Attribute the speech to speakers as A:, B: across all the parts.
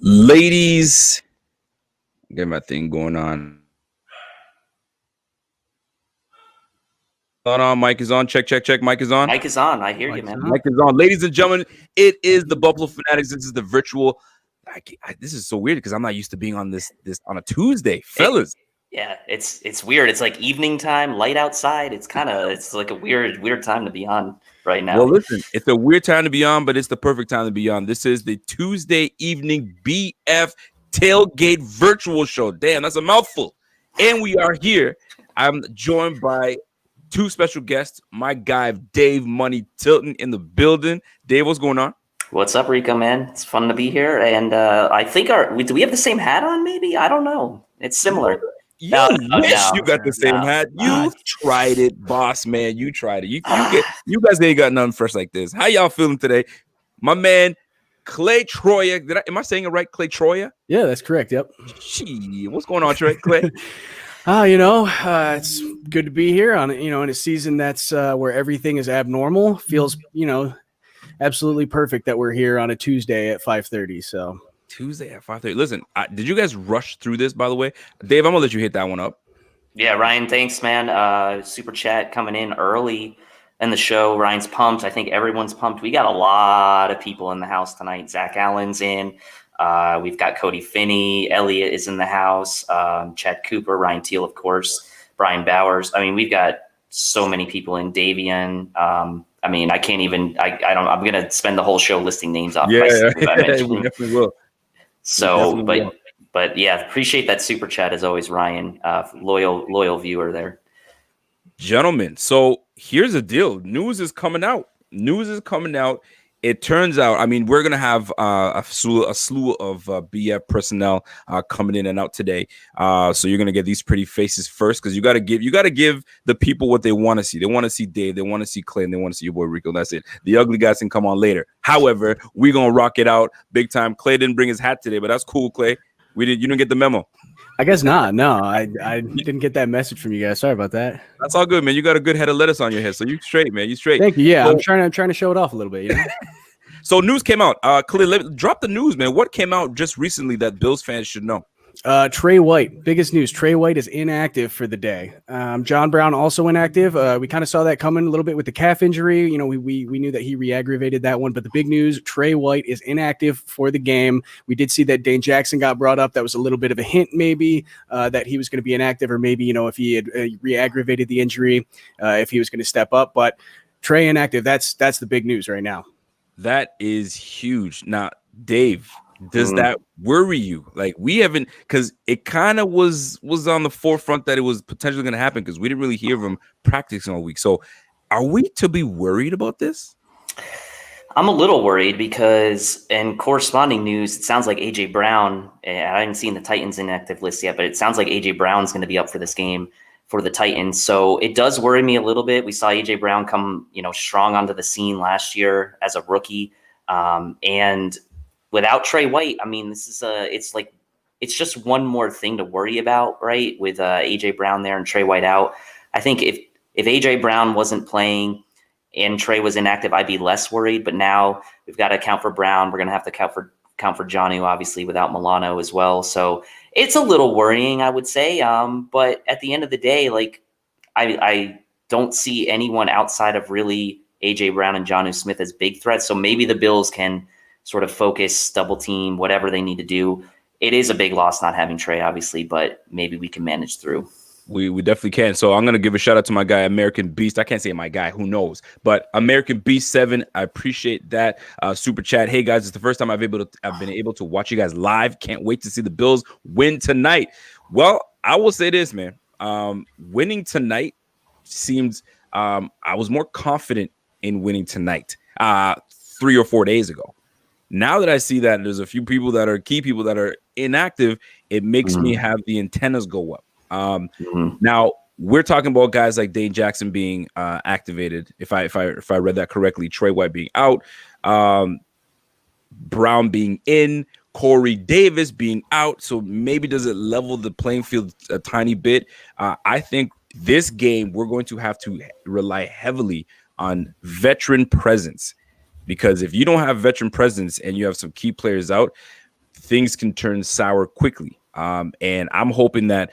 A: Ladies, get my thing going on. Mic is on. Check, check, check. Mic is on.
B: Mic is on. I hear you, man.
A: Mic is on. Ladies and gentlemen, it is the Buffalo Fanatics. This is the virtual. This is so weird because I'm not used to being on this on a Tuesday, fellas.
B: Yeah, it's weird. It's like evening time, light outside. It's like a weird time to be on right now.
A: Well, listen, it's a weird time to be on, but it's the perfect time to be on. This is the Tuesday evening BF Tailgate virtual show. Damn, that's a mouthful. And we are here. I'm joined by two special guests. My guy, Dave Money Tilton, in the building. Dave, what's going on?
B: What's up, Rico, man? It's fun to be here. And I think do we have the same hat on, maybe? I don't know. It's similar.
A: You wish you got the same hat. You tried it, boss man. You tried it. You guys ain't got nothing fresh like this. How y'all feeling today? My man, Clay Troya. Am I saying it right? Clay Troya?
C: Yeah, that's correct. Yep.
A: Gee, what's going on, Trey? Clay?
C: It's good to be here on in a season that's where everything is abnormal. Feels absolutely perfect that we're here on a Tuesday at 5:30. So
A: Tuesday at 5:30. Listen, did you guys rush through this? By the way, Dave, I'm gonna let you hit that one up.
B: Yeah, Ryan, thanks, man. Super chat coming in early in the show. Ryan's pumped. I think everyone's pumped. We got a lot of people in the house tonight. Zach Allen's in. We've got Cody Finney. Elliot is in the house. Chad Cooper, Ryan Teal, of course. Brian Bowers. I mean, we've got so many people in. Davian. I mean, I can't even. I'm gonna spend the whole show listing names off.
A: Yeah, we definitely will.
B: So, but yeah, appreciate that super chat as always, Ryan. Loyal viewer there.
A: Gentlemen, so here's the deal. News is coming out. It turns out, I mean, we're going to have a slew of BF personnel coming in and out today. So you're going to get these pretty faces first because you got to give the people what they want to see. They want to see Dave, they want to see Clay, and they want to see your boy Rico. That's it. The ugly guys can come on later. However, we're going to rock it out big time. Clay didn't bring his hat today, but that's cool, Clay. You didn't get the memo.
C: I guess not. No, I didn't get that message from you guys. Sorry about that.
A: That's all good, man. You got a good head of lettuce on your head, so you straight, man. You straight.
C: Thank you. Yeah, so, I'm trying to show it off a little bit.
A: So news came out. Clay, drop the news, man. What came out just recently that Bills fans should know?
C: Trey White, biggest news. Trey White is inactive for the day. John Brown also inactive. We kind of saw that coming a little bit with the calf injury. We knew that he re-aggravated that one, but the big news, Trey White is inactive for the game. We did see that Dane Jackson got brought up. That was a little bit of a hint maybe that he was going to be inactive, or maybe, if he had re-aggravated the injury, if he was going to step up. But Trey inactive, that's the big news right now.
A: That is huge. Now, Dave, does that worry you? Like, we haven't, because it kind of was on the forefront that it was potentially going to happen because we didn't really hear of him practicing all week. So are we to be worried about this?
B: I'm a little worried because in corresponding news, it sounds like A.J. Brown, I haven't seen the Titans inactive list yet, but it sounds like A.J. Brown's going to be up for this game for the Titans. So it does worry me a little bit. We saw A.J. Brown come, strong onto the scene last year as a rookie. And without Trey White, I mean, this is it's just one more thing to worry about, right? With A.J. Brown there and Trey White out. I think if A.J. Brown wasn't playing and Trey was inactive, I'd be less worried. But now we've got to account for Brown. We're going to have to account for Jonnu, obviously, without Milano as well. So it's a little worrying, I would say. But at the end of the day, I don't see anyone outside of really A.J. Brown and Jonnu Smith as big threats. So maybe the Bills can sort of focus, double team, whatever they need to do. It is a big loss not having Trey, obviously, but maybe we can manage through.
A: We definitely can. So I'm going to give a shout out to my guy, American Beast. I can't say my guy, who knows? But American Beast 7, I appreciate that super chat. Hey guys, it's the first time I've been able to watch you guys live. Can't wait to see the Bills win tonight. Well, I will say this, man. Winning tonight seems I was more confident in winning tonight 3 or 4 days ago. Now that I see that there's a few people that are key people that are inactive, it makes me have the antennas go up. Now we're talking about guys like Dane Jackson being activated. If I read that correctly, Trey White being out, Brown being in, Corey Davis being out. So maybe does it level the playing field a tiny bit? I think this game we're going to have to rely heavily on veteran presence, because if you don't have veteran presence and you have some key players out, things can turn sour quickly. And I'm hoping that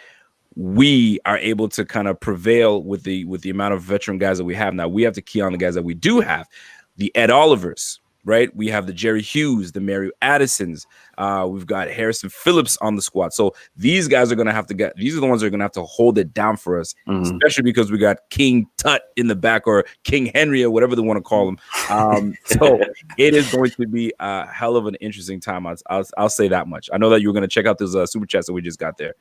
A: we are able to kind of prevail with the amount of veteran guys that we have. Now we have to key on the guys that we do have, the Ed Olivers, right? We have the Jerry Hughes, the Mario Addisons. We've got Harrison Phillips on the squad. So these guys are going to have to these are the ones that are going to have to hold it down for us, especially because we got King Tut in the back, or King Henry, or whatever they want to call him. So it is going to be a hell of an interesting time. I'll say that much. I know that you're going to check out those super chats that we just got there.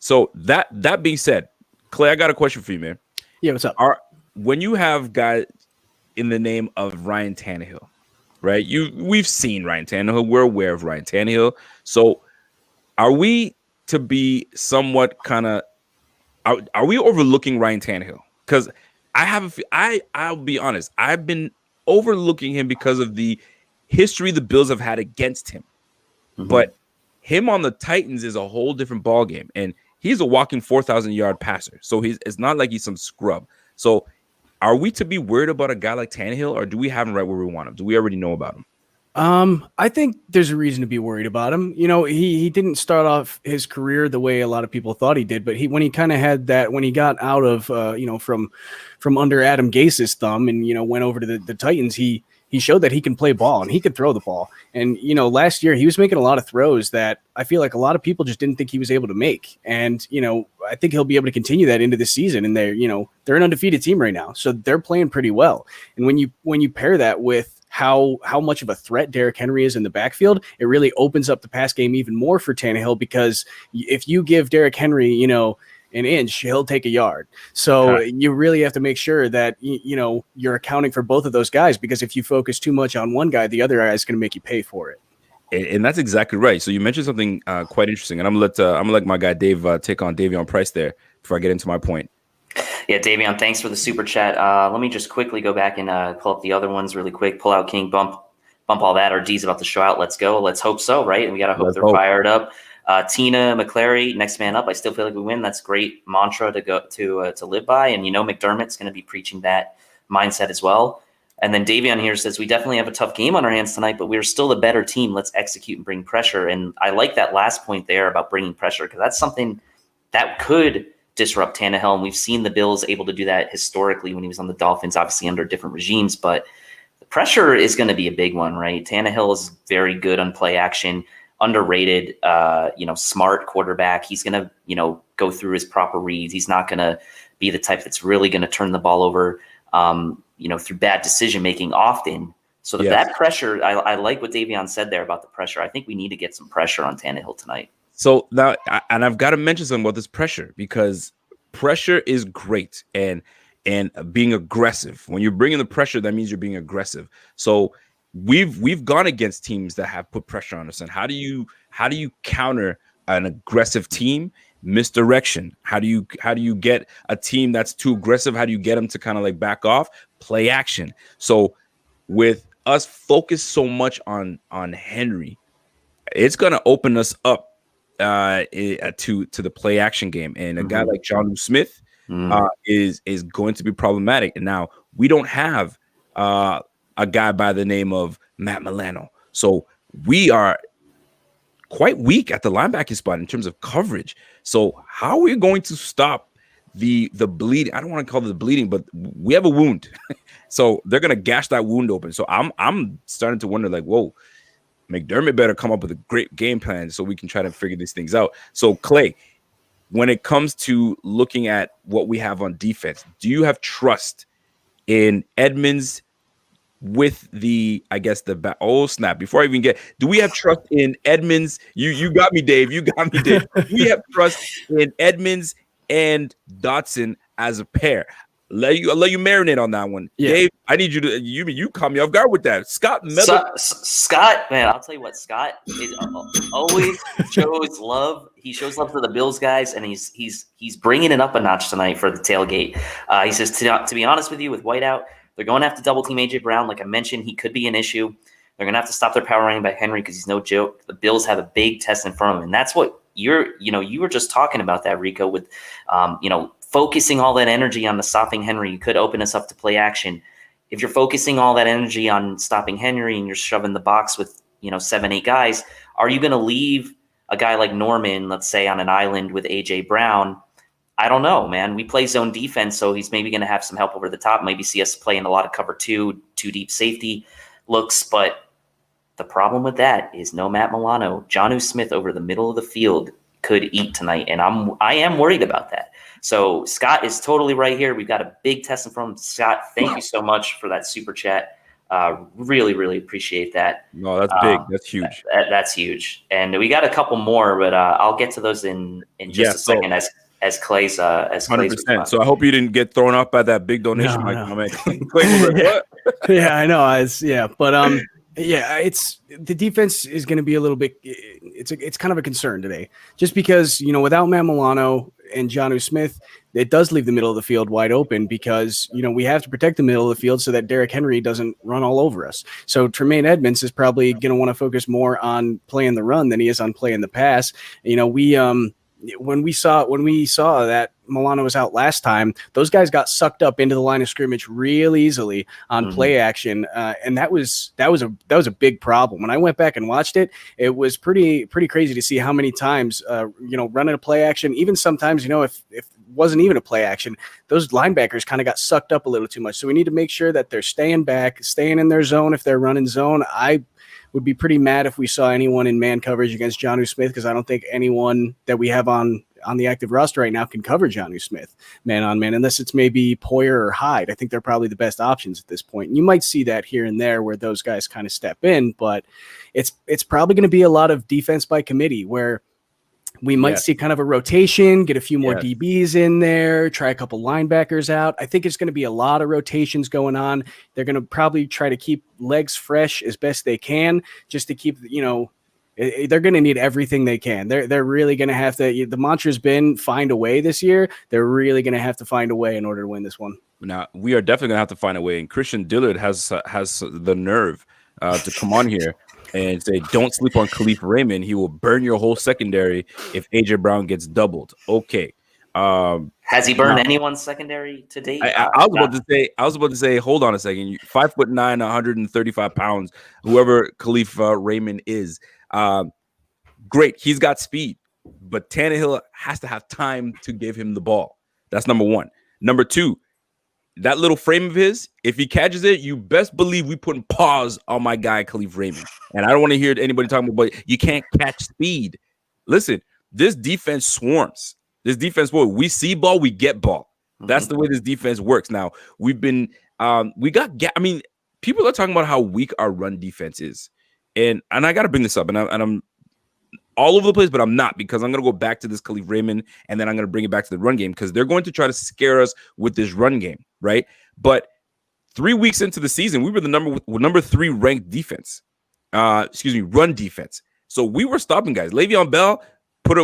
A: So that being said, Clay, I got a question for you, man.
C: Yeah, what's up?
A: When you have guys in the name of Ryan Tannehill, right? We've seen Ryan Tannehill. We're aware of Ryan Tannehill. So are we to be somewhat kind of are we overlooking Ryan Tannehill? Because I'll be honest, I've been overlooking him because of the history the Bills have had against him. But him on the Titans is a whole different ballgame, and he's a walking 4,000-yard passer. So it's not like he's some scrub. So are we to be worried about a guy like Tannehill, or do we have him right where we want him? Do we already know about him?
C: I think there's a reason to be worried about him. You know, he didn't start off his career the way a lot of people thought he did, but when he kind of had that, when he got out of, from under Adam Gase's thumb and, went over to the Titans, he showed that he can play ball and he could throw the ball. And, last year he was making a lot of throws that I feel like a lot of people just didn't think he was able to make. And, I think he'll be able to continue that into the season. And they're an undefeated team right now. So they're playing pretty well. And when you pair that with how much of a threat Derrick Henry is in the backfield, it really opens up the pass game even more for Tannehill, because if you give Derrick Henry, an inch, he'll take a yard. So you really have to make sure that, you're accounting for both of those guys, because if you focus too much on one guy, the other guy is going to make you pay for it.
A: And that's exactly right. So you mentioned something quite interesting, and I'm gonna let my guy Dave take on Davion Price there before I get into my point.
B: Yeah, Davion, thanks for the super chat. Let me just quickly go back and pull up the other ones really quick. Pull out King, bump all that. Our D's about to show out. Let's go. Let's hope so, right? And we got to hope they're fired up. Tina McClary, next man up. I still feel like we win. That's a great mantra to go to live by. And McDermott's going to be preaching that mindset as well. And then Davion here says, we definitely have a tough game on our hands tonight, but we're still the better team. Let's execute and bring pressure. And I like that last point there about bringing pressure, because that's something that could disrupt Tannehill. And we've seen the Bills able to do that historically when he was on the Dolphins, obviously under different regimes. But the pressure is going to be a big one, right? Tannehill is very good on play action, underrated, smart quarterback. He's going to, go through his proper reads. He's not going to be the type that's really going to turn the ball over, through bad decision-making often. So that pressure, I like what Davion said there about the pressure. I think we need to get some pressure on Tannehill tonight.
A: So now, and I've got to mention something about this pressure, because pressure is great and being aggressive. When you're bringing the pressure, that means you're being aggressive. So we've gone against teams that have put pressure on us. And how do you counter an aggressive team? Misdirection. How do you get a team that's too aggressive? How do you get them to kind of like back off? Play action. So with us focused so much on Henry, it's going to open us up to the play action game. And a guy like Jonnu Smith is going to be problematic. And now we don't have a guy by the name of Matt Milano. So we are quite weak at the linebacking spot in terms of coverage. So how are we going to stop the bleeding? I don't want to call it the bleeding, but we have a wound. So they're going to gash that wound open. So I'm starting to wonder, like, whoa, McDermott better come up with a great game plan so we can try to figure these things out. So Clay, when it comes to looking at what we have on defense, do you have trust in Edmonds with oh snap, before I even do we have trust in Edmonds? You got me, Dave. You got me, Dave. We have trust in Edmonds and Dotson as a pair. I'll let you marinate on that one. Yeah. Dave, I need you to you caught me off guard with that. Scott,
B: man, I'll tell you what, Scott is always shows love. He shows love to the Bills guys, and he's bringing it up a notch tonight for the tailgate. He says, to be honest with you, with Whiteout, they're going to have to double team AJ Brown. Like I mentioned, he could be an issue. They're going to have to stop their power running back Henry because he's no joke. The Bills have a big test in front of them, and that's what you were just talking about that, Rico, with focusing all that energy on the stopping Henry. You could open us up to play action. If you're focusing all that energy on stopping Henry and you're shoving the box with 7, 8 guys. Are you going to leave a guy like Norman, let's say, on an island with A.J. Brown? I don't know, man. We play zone defense, so he's maybe going to have some help over the top. Maybe see us playing a lot of cover two deep safety looks. But the problem with that is no Matt Milano. Jonnu Smith over the middle of the field could eat tonight, and I am worried about that. So Scott is totally right here. We've got a big testing from Scott. Thank you so much for that super chat. Really, really appreciate that.
A: No, that's big. That's huge.
B: That's huge. And we got a couple more, but I'll get to those in just a second as Clay's
A: 100%. So I hope you didn't get thrown off by that big donation, Mike. Clay was like, what?
C: Yeah, I know. But it's the defense is going to be a little bit. It's kind of a concern today, just because without Matt Milano and Jonnu Smith, it does leave the middle of the field wide open because we have to protect the middle of the field so that Derrick Henry doesn't run all over us. So Tremaine Edmonds is probably going to want to focus more on playing the run than he is on playing the pass. When we saw that Milano was out last time, those guys got sucked up into the line of scrimmage real easily on play action, and that was a big problem. When I went back and watched it, it was pretty crazy to see how many times running a play action, even sometimes if it wasn't even a play action, those linebackers kind of got sucked up a little too much. So we need to make sure that they're staying back, staying in their zone. If they're running zone, I would be pretty mad if we saw anyone in man coverage against Jonnu Smith, because I don't think anyone that we have on the active roster right now can cover Jonnu Smith man on man, unless it's maybe Poyer or Hyde. I think they're probably the best options at this point. And you might see that here and there where those guys kind of step in, but it's probably going to be a lot of defense by committee where we might see kind of a rotation, get a few more DBs in there, try a couple linebackers out. I think it's going to be a lot of rotations going on. They're going to probably try to keep legs fresh as best they can, just to keep, they're going to need everything they can. They're really going to have to, the mantra's been find a way this year. They're really going to have to find a way in order to win this one.
A: Now, we are definitely going to have to find a way. And Christian Dillard has the nerve to come on here and say, don't sleep on Khalif Raymond. He will burn your whole secondary if AJ Brown gets doubled. Okay.
B: Has he burned anyone's secondary to date?
A: I was about to say, hold on a second. 5'9", 135 pounds, whoever Khalif Raymond is. Great. He's got speed, but Tannehill has to have time to give him the ball. That's number one. Number two, that little frame of his, if he catches it, you best believe we putting pause on my guy, Khalif Raymond. And I don't want to hear anybody talking about, but you can't catch speed. Listen, this defense swarms. This defense, we see ball, we get ball. That's the way this defense works. Now, we've been, people are talking about how weak our run defense is. And I got to bring this up, and I'm all over the place, but I'm not, because I'm going to go back to this Khalif Raymond, and then I'm going to bring it back to the run game, because they're going to try to scare us with this run game, right? But 3 weeks into the season, we were the number 3 ranked defense. Run defense. So we were stopping guys. Le'Veon Bell,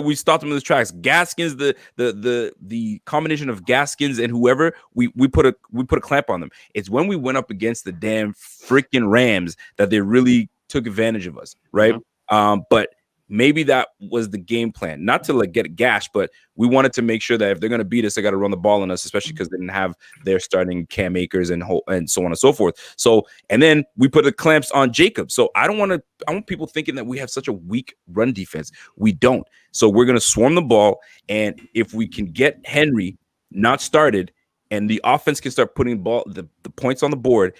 A: we stopped him in his tracks. Gaskins, the combination of Gaskins and whoever, we put a clamp on them. It's when we went up against the damn freaking Rams that they really took advantage of us, right? But maybe that was the game plan, not to get gashed, but we wanted to make sure that if they're going to beat us, they got to run the ball on us, especially because they didn't have their starting Cam Akers and so on and so forth. So, and then we put the clamps on Jacob. So I want people thinking that we have such a weak run defense. We don't. So we're going to swarm the ball. And if we can get Henry not started and the offense can start putting the points on the board,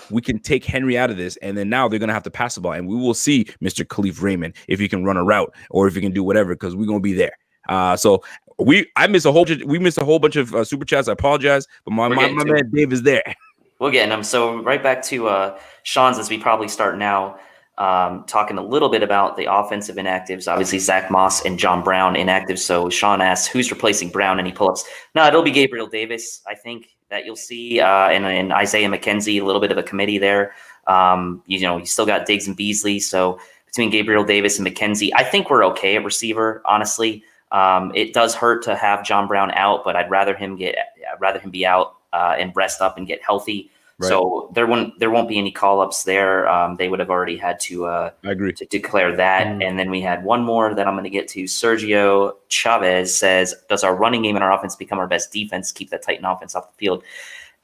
A: we can take Henry out of this, and then now they're going to have to pass the ball, and we will see Mr. Khalif Raymond if he can run a route or if he can do whatever, because we're going to be there. So we missed a whole bunch of super chats. I apologize, but my man Dave is there.
B: We'll get him. So right back to Sean's, as we probably start now, talking a little bit about the offensive inactives. Obviously, Zach Moss and John Brown inactive. So Sean asks, who's replacing Brown? Any pull-ups? No, it'll be Gabriel Davis, I think, that you'll see, and Isaiah McKenzie, a little bit of a committee there. You still got Diggs and Beasley. So between Gabriel Davis and McKenzie, I think we're okay at receiver, honestly. It does hurt to have John Brown out, but I'd rather him be out and rest up and get healthy. Right. So there won't be any call-ups there. They would have already had to I agree to declare that. And then we had one more that I'm going to get to. Sergio Chavez says, does our running game and our offense become our best defense? Keep that Titan offense off the field.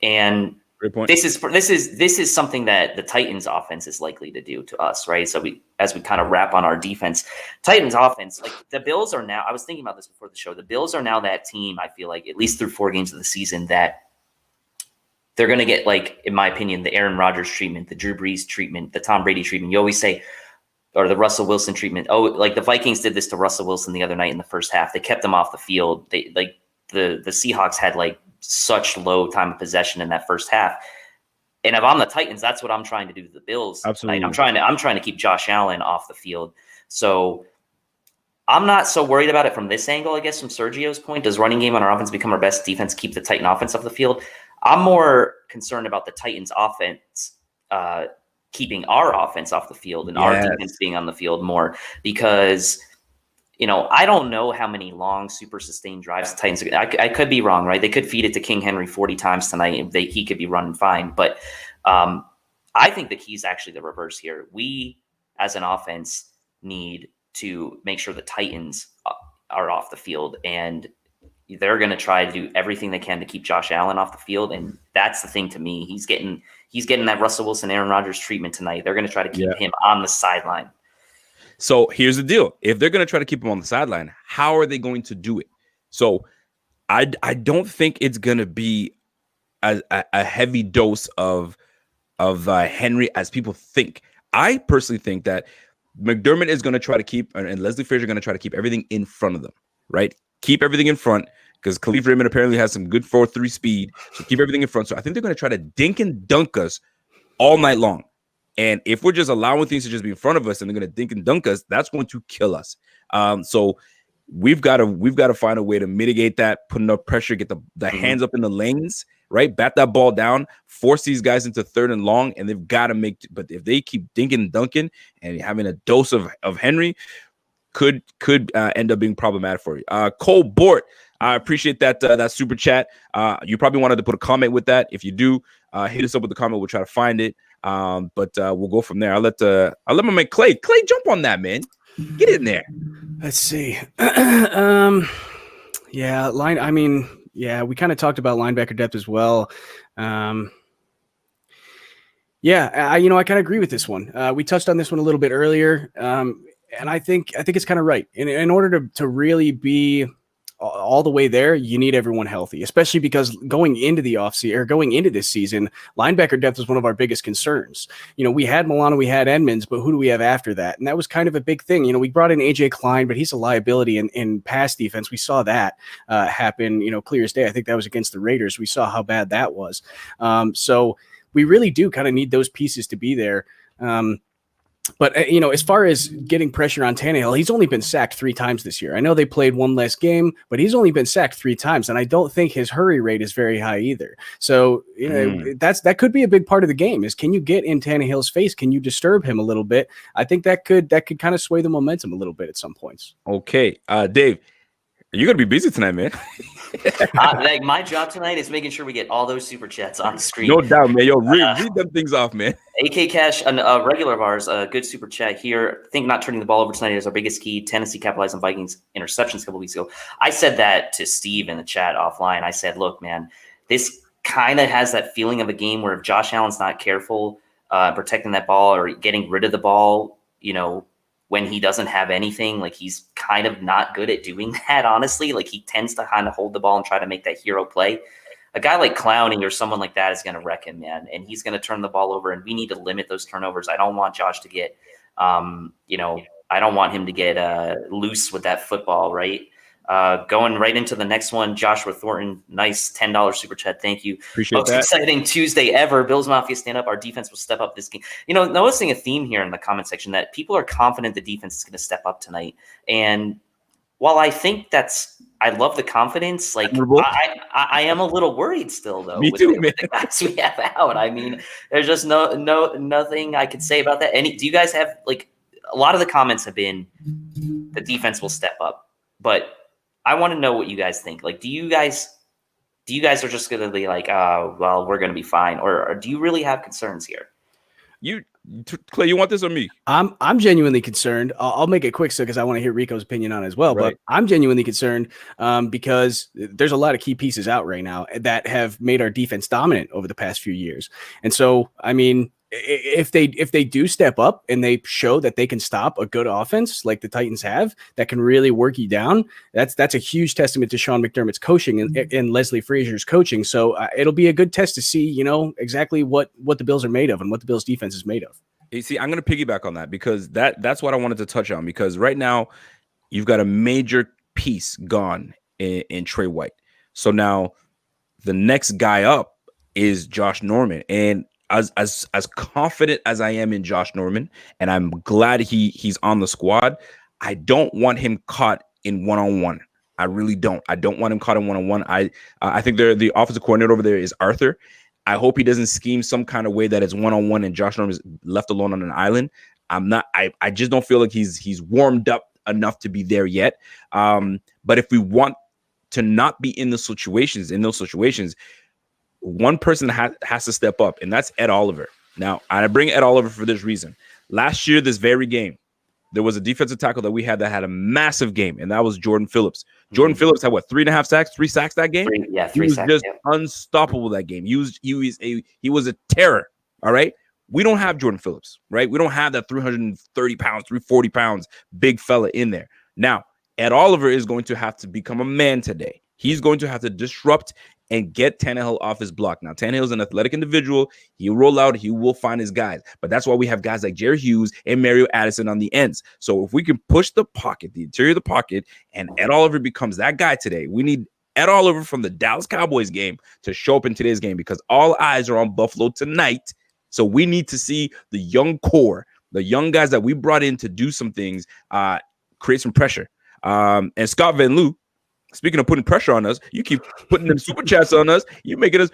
B: And
A: Great point.
B: This is something that the Titans offense is likely to do to us, right? So as we kind of wrap on our defense, Titans offense, like the Bills are now, I was thinking about this before the show. The Bills are now that team, I feel like, at least through 4 games of the season, that they're going to get, like, in my opinion, the Aaron Rodgers treatment, the Drew Brees treatment, the Tom Brady treatment. You always say, or the Russell Wilson treatment. Oh, like the Vikings did this to Russell Wilson the other night in the first half. They kept him off the field. They like the Seahawks had like such low time of possession in that first half. And if I'm the Titans, that's what I'm trying to do to the Bills.
A: Absolutely.
B: I'm trying to keep Josh Allen off the field. So I'm not so worried about it from this angle, I guess, from Sergio's point. Does running game on our offense become our best defense, keep the Titan offense off the field? I'm more concerned about the Titans offense keeping our offense off the field and our defense being on the field more, because, you know, I don't know how many long, super sustained drives the Titans are going to. I could be wrong, right? They could feed it to King Henry 40 times tonight, and he could be running fine. But I think the key is actually the reverse here. We, as an offense, need to make sure the Titans are off the field, and they're going to try to do everything they can to keep Josh Allen off the field. And that's the thing to me. He's getting that Russell Wilson, Aaron Rodgers treatment tonight. They're going to try to keep him on the sideline.
A: So here's the deal. If they're going to try to keep him on the sideline, how are they going to do it? So I don't think it's going to be a heavy dose of Henry as people think. I personally think that McDermott is going to try to keep, and Leslie Frazier are going to try to keep everything in front of them, right? Keep everything in front, because Khalif Raymond apparently has some good 4.3 speed. So keep everything in front. So I think they're going to try to dink and dunk us all night long. And if we're just allowing things to just be in front of us and they're going to dink and dunk us, that's going to kill us. So we've got to find a way to mitigate that, put enough pressure, get the hands up in the lanes, right? Bat that ball down, force these guys into 3rd and long, and they've got to but if they keep dinking and dunking and having a dose of Henry, could end up being problematic for you. Cole Bort, I appreciate that super chat. You probably wanted to put a comment with that. If you do, hit us up with the comment. We'll try to find it. But we'll go from there. I'll let my man Clay jump on that, man. Get in there.
C: Let's see. Yeah, we kind of talked about linebacker depth as well. I kind of agree with this one. We touched on this one a little bit earlier. And I think it's kind of right. In order to really be all the way there, you need everyone healthy, especially because going into the offseason or going into this season, linebacker depth was one of our biggest concerns. You know, we had Milano, we had Edmonds, but who do we have after that? And that was kind of a big thing. You know, we brought in AJ Klein, but he's a liability in pass defense. We saw that happen, clear as day. I think that was against the Raiders. We saw how bad that was. So we really do kind of need those pieces to be there. But, as far as getting pressure on Tannehill, he's only been sacked 3 times this year. I know they played one less game, but he's only been sacked 3 times. And I don't think his hurry rate is very high either. So, that could be a big part of the game is, can you get in Tannehill's face? Can you disturb him a little bit? I think that could kind of sway the momentum a little bit at some points.
A: Okay. Dave, you're going to be busy tonight, man.
B: Like my job tonight is making sure we get all those super chats on the screen.
A: No doubt, man. Yo, read them things off, man.
B: AK Cash, a regular of ours, a good super chat here. I think not turning the ball over tonight is our biggest key. Tennessee capitalized on Vikings interceptions a couple weeks ago. I said that to Steve in the chat offline. I said, look, man, this kind of has that feeling of a game where if Josh Allen's not careful protecting that ball or getting rid of the ball, when he doesn't have anything, like he's kind of not good at doing that, honestly. Like he tends to kind of hold the ball and try to make that hero play. A guy like Clowney or someone like that is going to wreck him, man. And he's going to turn the ball over, and we need to limit those turnovers. I don't want Josh to get, I don't want him to get loose with that football, right? Going right into the next one, Joshua Thornton, nice $10 super chat. Thank you.
A: Appreciate
B: Most
A: that.
B: exciting Tuesday ever. Bills Mafia stand up. Our defense will step up this game. Noticing a theme here in the comment section that people are confident the defense is going to step up tonight. And while I think I love the confidence, like I am a little worried still though.
A: Me too, man.
B: The guys we have out. I mean, there's just nothing I could say about that. Do you guys have a lot of the comments have been the defense will step up, but I want to know what you guys think. Like, do you guys are just going to be like, well, we're going to be fine, or do you really have concerns here?
A: Clay, you want this or me?
C: I'm genuinely concerned. I'll make it quick so because I want to hear Rico's opinion on it as well.
A: Right.
C: But I'm genuinely concerned because there's a lot of key pieces out right now that have made our defense dominant over the past few years. And so, I mean, if they do step up and they show that they can stop a good offense like the Titans have, that can really work you down, that's a huge testament to Sean McDermott's coaching and Leslie Frazier's coaching. So it'll be a good test to see, exactly what the Bills are made of and what the Bills defense is made of.
A: You see, I'm going to piggyback on that because that's what I wanted to touch on, because right now you've got a major piece gone in Trey White. So now the next guy up is Josh Norman. And as confident as I am in Josh Norman, and I'm glad he's on the squad, I don't want him caught in one-on-one. I really don't. I don't want him caught in one-on-one. I think the offensive coordinator over there is Arthur. I hope he doesn't scheme some kind of way that it's one-on-one and Josh Norman is left alone on an island. I just don't feel like he's warmed up enough to be there yet. But if we want to not be in those situations, one person has to step up, and that's Ed Oliver. Now, I bring Ed Oliver for this reason. Last year, this very game, there was a defensive tackle that we had that had a massive game, and that was Jordan Phillips. Jordan Phillips had 3.5 sacks, 3 sacks that game.
B: Three
A: he was
B: sacks,
A: just unstoppable that game. He was a terror. All right. We don't have Jordan Phillips, right? We don't have that 330 pounds, 340 pounds, big fella in there. Now, Ed Oliver is going to have to become a man today. He's going to have to disrupt and get Tannehill off his block. Now, Tannehill's an athletic individual. He'll roll out. He will find his guys. But that's why we have guys like Jerry Hughes and Mario Addison on the ends. So if we can push the pocket, the interior of the pocket, and Ed Oliver becomes that guy today, we need Ed Oliver from the Dallas Cowboys game to show up in today's game, because all eyes are on Buffalo tonight. So we need to see the young core, the young guys that we brought in to do some things, create some pressure. And Scott Van Loo, speaking of putting pressure on us, you keep putting them super chats on us. You're making us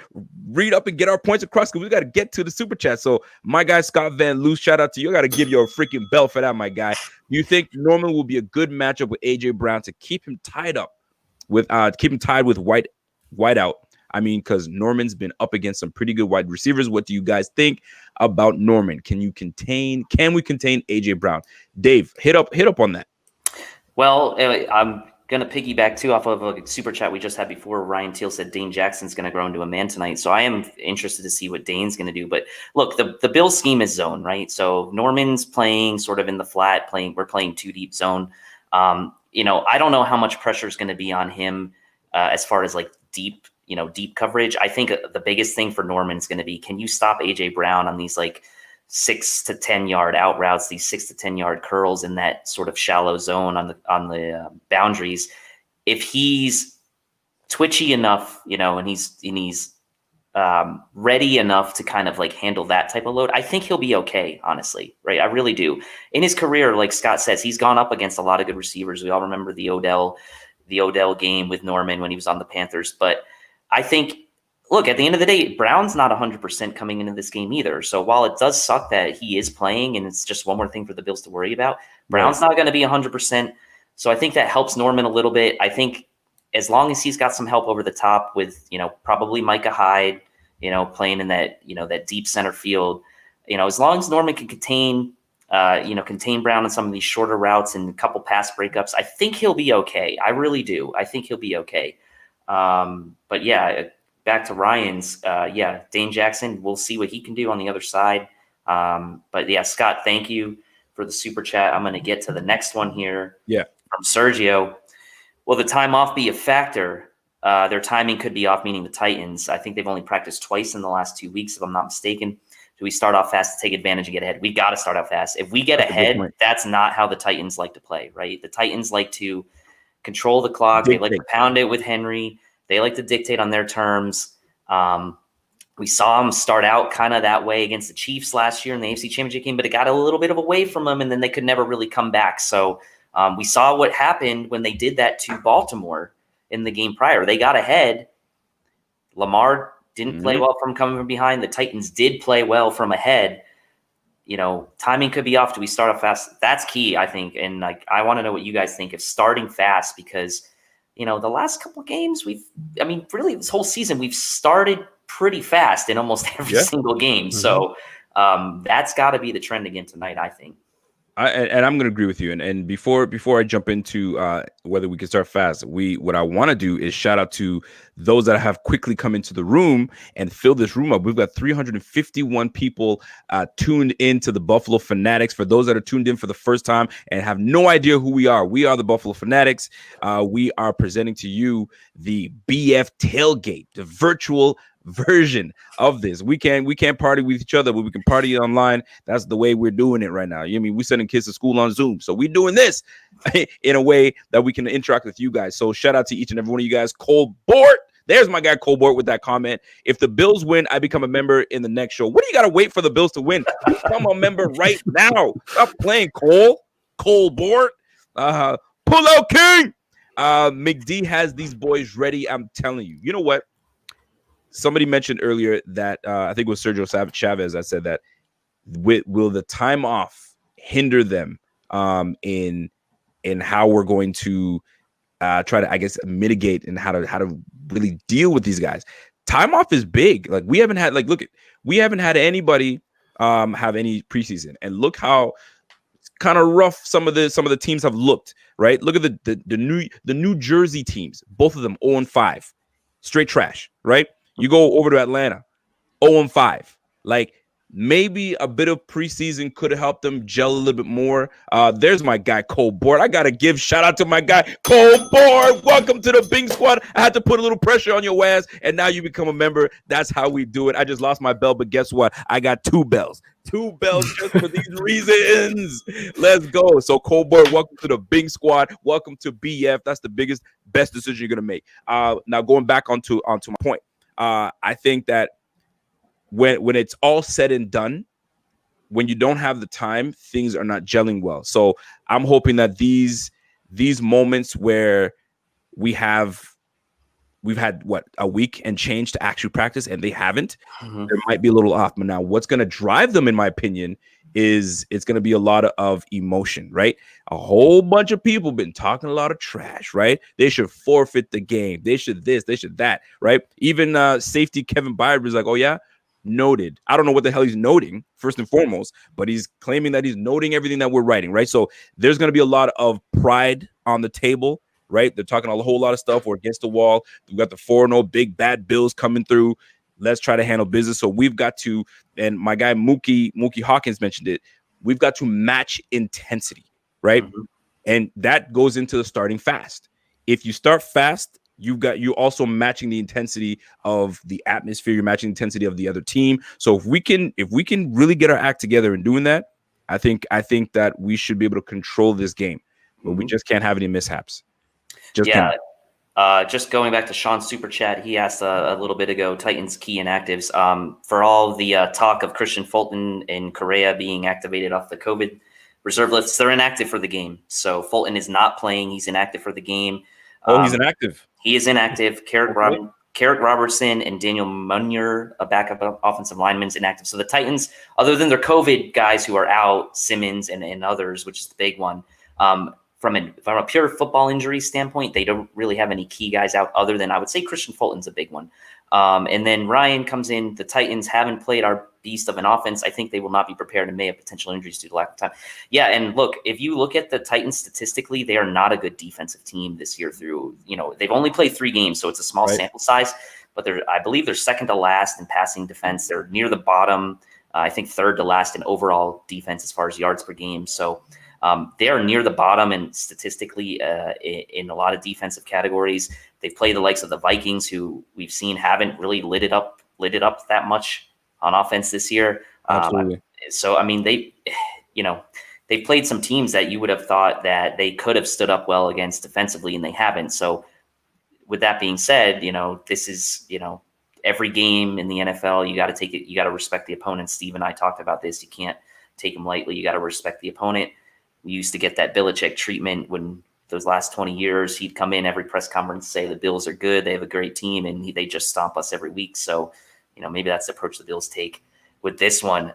A: read up and get our points across because we got to get to the super chat. So my guy, Scott Van Loo, shout out to you. I got to give you a freaking bell for that, my guy. Do you think Norman will be a good matchup with A.J. Brown to keep him tied up with White out? I mean, because Norman's been up against some pretty good wide receivers. What do you guys think about Norman? Can we contain A.J. Brown? Dave, hit up on that.
B: Well, I'm going to piggyback too off of a super chat we just had before. Ryan Teal said Dane Jackson's going to grow into a man tonight. So I am interested to see what Dane's going to do. But look, the Bills scheme is zone, right? So Norman's playing sort of in the flat, we're playing 2 deep zone. I don't know how much pressure is going to be on him as far as like deep coverage. I think the biggest thing for Norman is going to be, can you stop AJ Brown on these like 6 to 10 yard out routes, these 6 to 10 yard curls in that sort of shallow zone on the boundaries? If he's twitchy enough, and he's ready enough to kind of like handle that type of load, I think he'll be okay, honestly. Right. I really do. In his career, like Scott says, he's gone up against a lot of good receivers. We all remember the Odell game with Norman when he was on the Panthers. But I think, look, at the end of the day, Brown's not 100% coming into this game either. So while it does suck that he is playing and it's just one more thing for the Bills to worry about, Brown's not going to be 100%. So I think that helps Norman a little bit. I think as long as he's got some help over the top with, probably Micah Hyde, playing in that, that deep center field, as long as Norman can contain Brown on some of these shorter routes and a couple pass breakups, I think he'll be okay. I really do. I think he'll be okay. But yeah, back to Ryan's, Dane Jackson, we'll see what he can do on the other side. But yeah, Scott, thank you for the super chat. I'm going to get to the next one here.
A: Yeah.
B: From Sergio. Will the time off be a factor? Their timing could be off, meaning the Titans. I think they've only practiced twice in the last 2 weeks, if I'm not mistaken. Do we start off fast to take advantage and get ahead? We got to start out fast. If we get ahead, that's not how the Titans like to play, right? The Titans like to control the clock. They like to pound it with Henry. They like to dictate on their terms. We saw them start out kind of that way against the Chiefs last year in the AFC Championship game, but it got a little bit of away from them, and then they could never really come back. So we saw what happened when they did that to Baltimore in the game prior. They got ahead. Lamar didn't play well from coming from behind. The Titans did play well from ahead. Timing could be off. Do we start off fast? That's key, I think. And like, I want to know what you guys think of starting fast, because the last couple of games really this whole season, we've started pretty fast in almost every single game. Mm-hmm. So That's got to be the trend again tonight, I think.
A: And I'm going to agree with you. And before I jump into whether we can start fast, what I want to do is shout out to those that have quickly come into the room and fill this room up. We've got 351 people tuned into the Buffalo Fanatics. For those that are tuned in for the first time and have no idea who we are the Buffalo Fanatics. We are presenting to you the BF Tailgate, the virtual version of this. We can't party with each other, but we can party online. That's the way we're doing it right now. You know what I mean? We're sending kids to school on Zoom, so we're doing this in a way that we can interact with you guys. So shout out to each and every one of you guys. Cole Bort, there's my guy Cole Bort with that comment. If the Bills win, I become a member in the next show. What do you got to wait for the Bills to win? Become a member right now. Stop playing, Cole Bort. Pull out King. McD has these boys ready. I'm telling you. You know what? Somebody mentioned earlier that I think it was Sergio Chavez that said that will the time off hinder them in how we're going to try to, I guess, mitigate and how to really deal with these guys. Time off is big. Like we haven't had anybody have any preseason, and look how kind of rough some of the teams have looked. Right? Look at the New Jersey teams, both of them 0-5, straight trash. Right? You go over to Atlanta, 0-5. Like maybe a bit of preseason could have helped them gel a little bit more. There's my guy Cole Bort. I gotta give shout out to my guy Cole Bort. Welcome to the Bing Squad. I had to put a little pressure on your ass, and now you become a member. That's how we do it. I just lost my bell, but guess what? I got 2 bells. 2 bells just for these reasons. Let's go. So Cole Bort, welcome to the Bing Squad. Welcome to BF. That's the best decision you're gonna make. Now going back onto my point. I think that when it's all said and done, when you don't have the time, things are not gelling well. So I'm hoping that these moments where we've had a week and change to actually practice, and they haven't, there might be a little off. But now what's going to drive them, in my opinion, is it's going to be a lot of emotion, right? A whole bunch of people been talking a lot of trash, right? They should forfeit the game. They should this, they should that, right? Even safety Kevin Byard was like, oh yeah, noted. I don't know what the hell he's noting, first and foremost, but he's claiming that he's noting everything that we're writing, right? So there's going to be a lot of pride on the table, right? They're talking a whole lot of stuff. We're against the wall. We've got the 4-0 big bad Bills coming through. Let's try to handle business. So we've got to, and my guy Mookie Hawkins mentioned it, we've got to match intensity, right? Mm-hmm. And that goes into the starting fast. If you start fast, you also matching the intensity of the atmosphere, you're matching the intensity of the other team. So if we can really get our act together in doing that, I think that we should be able to control this game. But we just can't have any mishaps.
B: Just going back to Sean's super chat, he asked a little bit ago, Titans key inactives. For all the talk of Christian Fulton and Correa being activated off the COVID reserve list, they're inactive for the game. So Fulton is not playing. He's inactive for the game.
A: He's inactive. He
B: is inactive. Carrick Robertson and Daniel Munyer, a backup offensive lineman, is inactive. So the Titans, other than their COVID guys who are out, Simmons and others, which is the big one, from a pure football injury standpoint, they don't really have any key guys out other than, I would say, Christian Fulton's a big one. And then Ryan comes in. The Titans haven't played our beast of an offense. I think they will not be prepared and may have potential injuries due to lack of time. Yeah, and look, if you look at the Titans statistically, they are not a good defensive team this year through, they've only played 3 games, so it's a small sample size, but I believe they're second to last in passing defense. They're near the bottom, I think third to last in overall defense as far as yards per game. So they are near the bottom and statistically in a lot of defensive categories. They've played the likes of the Vikings, who we've seen haven't really lit it up that much on offense this year.
A: Absolutely.
B: So, I mean, they played some teams that you would have thought that they could have stood up well against defensively, and they haven't. So with that being said, this is, every game in the NFL, you got to take it. You got to respect the opponent. Steve and I talked about this. You can't take them lightly. You got to respect the opponent. We used to get that Belichick treatment when those last 20 years, he'd come in every press conference, say the Bills are good. They have a great team, and they just stomp us every week. So, maybe that's the approach the Bills take with this one.